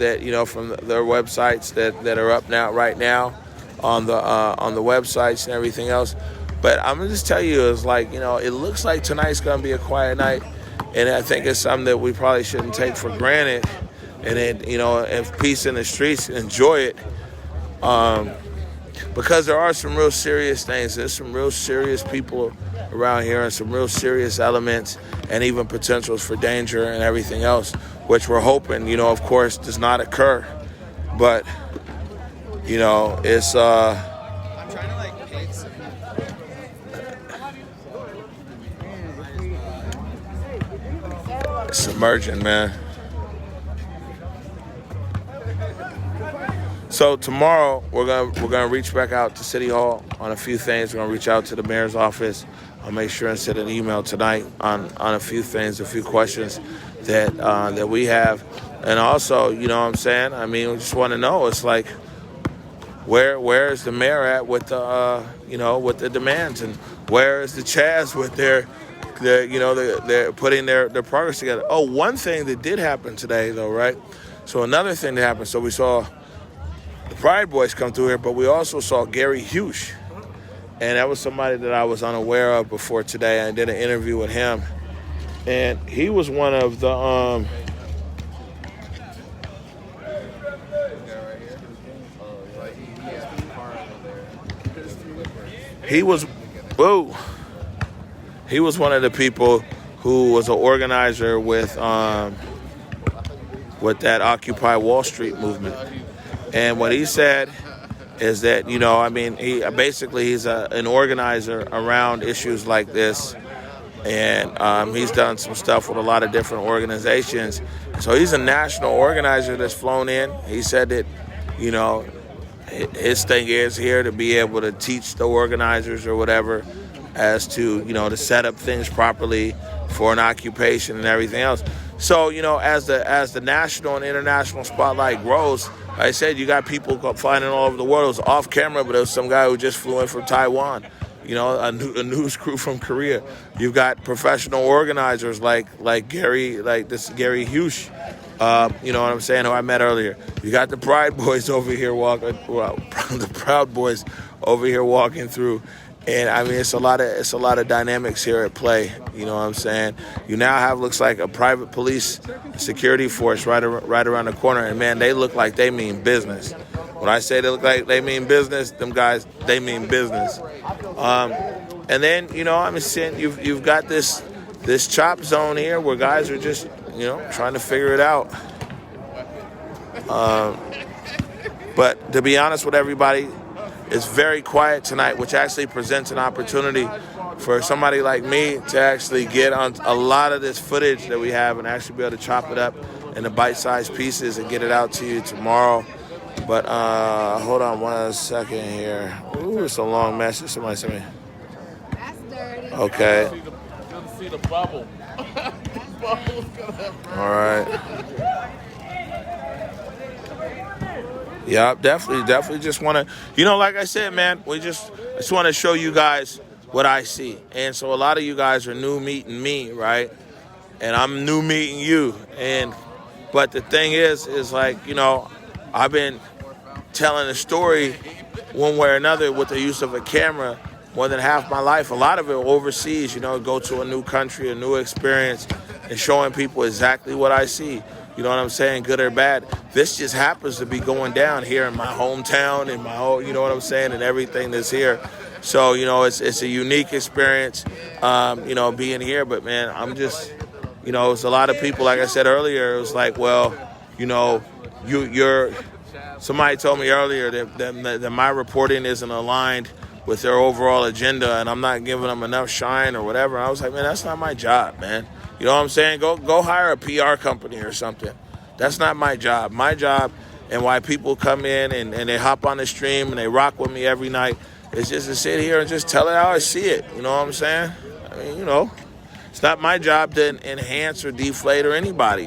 from their websites that are up right now on the websites and everything else. But I'm going to just tell you, it's like, it looks like tonight's going to be a quiet night. And I think it's something that we probably shouldn't take for granted. And then, if peace in the streets, enjoy it. Because there are some real serious things. There's some real serious people around here and some real serious elements and even potentials for danger and everything else, which we're hoping, of course, does not occur. But, it's... I'm trying to paint some... It's emerging, man. So tomorrow we're gonna reach back out to City Hall on a few things. We're gonna reach out to the mayor's office. I'll make sure and send an email tonight on a few things, a few questions that we have, and also, what I'm saying. I mean, we just want to know. It's like, where is the mayor at with the with the demands, and where is the Chaz with they're putting their progress together. Oh, one thing that did happen today, though, right? So another thing that happened. So we saw the Pride Boys come through here, but we also saw Gary Hughes. And that was somebody that I was unaware of before today. I did an interview with him. And he was one of the... He was one of the people who was an organizer with that Occupy Wall Street movement. And what he said is that, he's an organizer around issues like this. And he's done some stuff with a lot of different organizations. So he's a national organizer that's flown in. He said that, his thing is here to be able to teach the organizers or whatever as to, to set up things properly for an occupation and everything else. So, as the national and international spotlight grows, like I said, you got people flying in all over the world. It was off camera, but there was some guy who just flew in from Taiwan, a news crew from Korea. You've got professional organizers like Gary Hughes, you know what I'm saying, who I met earlier. You got the Pride Boys over here the Proud Boys over here walking through. And I mean, it's a lot of dynamics here at play. You know what I'm saying? You now have, looks like, a private police security force right around the corner, and man, they look like they mean business. When I say they look like they mean business, them guys, they mean business. And then, I'm saying you've got this chop zone here where guys are just, trying to figure it out. But to be honest with everybody, it's very quiet tonight, which actually presents an opportunity for somebody like me to actually get on a lot of this footage that we have and actually be able to chop it up into bite-sized pieces and get it out to you tomorrow. But hold on 1 second here. Ooh, it's a long message somebody sent me. That's dirty. Okay. Good to see the bubble. All right. Yeah, definitely just want to, like I said, man, I just want to show you guys what I see. And so a lot of you guys are new meeting me, right? And I'm new meeting you. But the thing is like, I've been telling a story one way or another with the use of a camera more than half my life. A lot of it overseas, go to a new country, a new experience, and showing people exactly what I see. You know what I'm saying? Good or bad. This just happens to be going down here in my hometown, in my whole, you know what I'm saying, and everything that's here. So, it's a unique experience, being here. But, man, I'm just, it's a lot of people, like I said earlier, it was like, well, you're somebody told me earlier that my reporting isn't aligned with their overall agenda and I'm not giving them enough shine or whatever. I was like, man, that's not my job, man. You know what I'm saying? Go hire a PR company or something. That's not my job. My job, and why people come in and they hop on the stream and they rock with me every night, is just to sit here and just tell it how I see it. You know what I'm saying? I mean, it's not my job to enhance or deflate or anybody,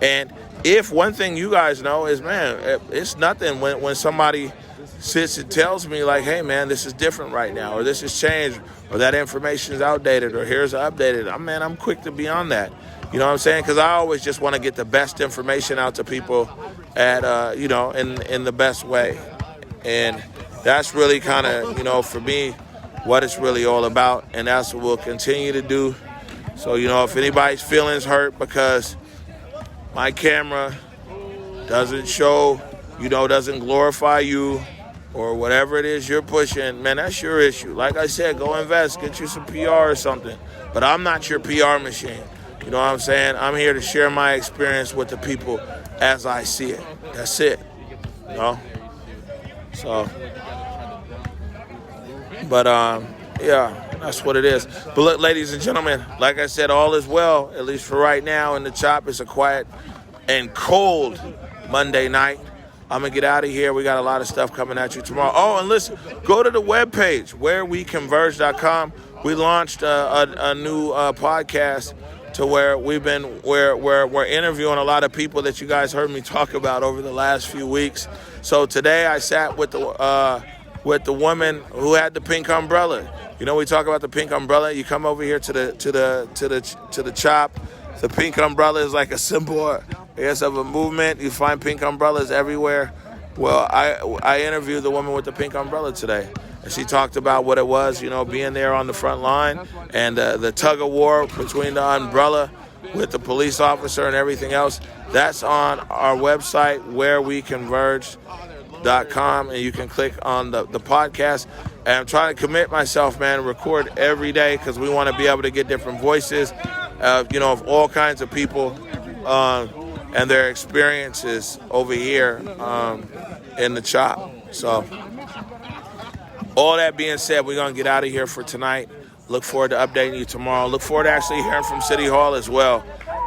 And if one thing you guys know is, man, it's nothing when somebody sits and tells me like, hey, man, this is different right now, or this has changed, or that information is outdated, or here's updated. I'm quick to be on that. You know what I'm saying? Because I always just want to get the best information out to people at, in the best way. And that's really kind of, for me, what it's really all about. And that's what we'll continue to do. So, if anybody's feelings hurt because my camera doesn't show, doesn't glorify you, or whatever it is you're pushing, man, that's your issue. Like I said, go invest, get you some PR or something. But I'm not your PR machine. You know what I'm saying? I'm here to share my experience with the people as I see it. That's it. So, but yeah, that's what it is. But look, ladies and gentlemen, like I said, all is well, at least for right now in the chop. It's a quiet and cold Monday night. I'm going to get out of here. We got a lot of stuff coming at you tomorrow. Oh, and listen, go to the webpage, whereweconverge.com. We launched a new podcast to where we're interviewing a lot of people that you guys heard me talk about over the last few weeks. So today I sat with the woman who had the pink umbrella. We talk about the pink umbrella. You come over here to the chop. The pink umbrella is like a symbol, I guess, of a movement. You find pink umbrellas everywhere. Well, I interviewed the woman with the pink umbrella today, and she talked about what it was, being there on the front line and the tug of war between the umbrella with the police officer and everything else. That's on our website, whereweconverge.com, and you can click on the podcast. And I'm trying to commit myself, man, record every day because we want to be able to get different voices, of all kinds of people and their experiences over here in the chop. So, all that being said, we're going to get out of here for tonight. Look forward to updating you tomorrow. Look forward to actually hearing from City Hall as well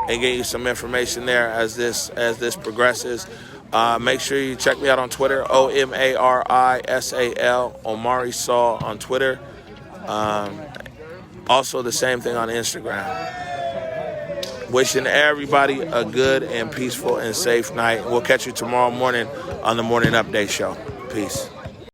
and getting you some information there as this progresses. Make sure you check me out on Twitter, OMARISAL, Omari Saul on Twitter. Also the same thing on Instagram. Wishing everybody a good and peaceful and safe night. We'll catch you tomorrow morning on the Morning Update Show. Peace.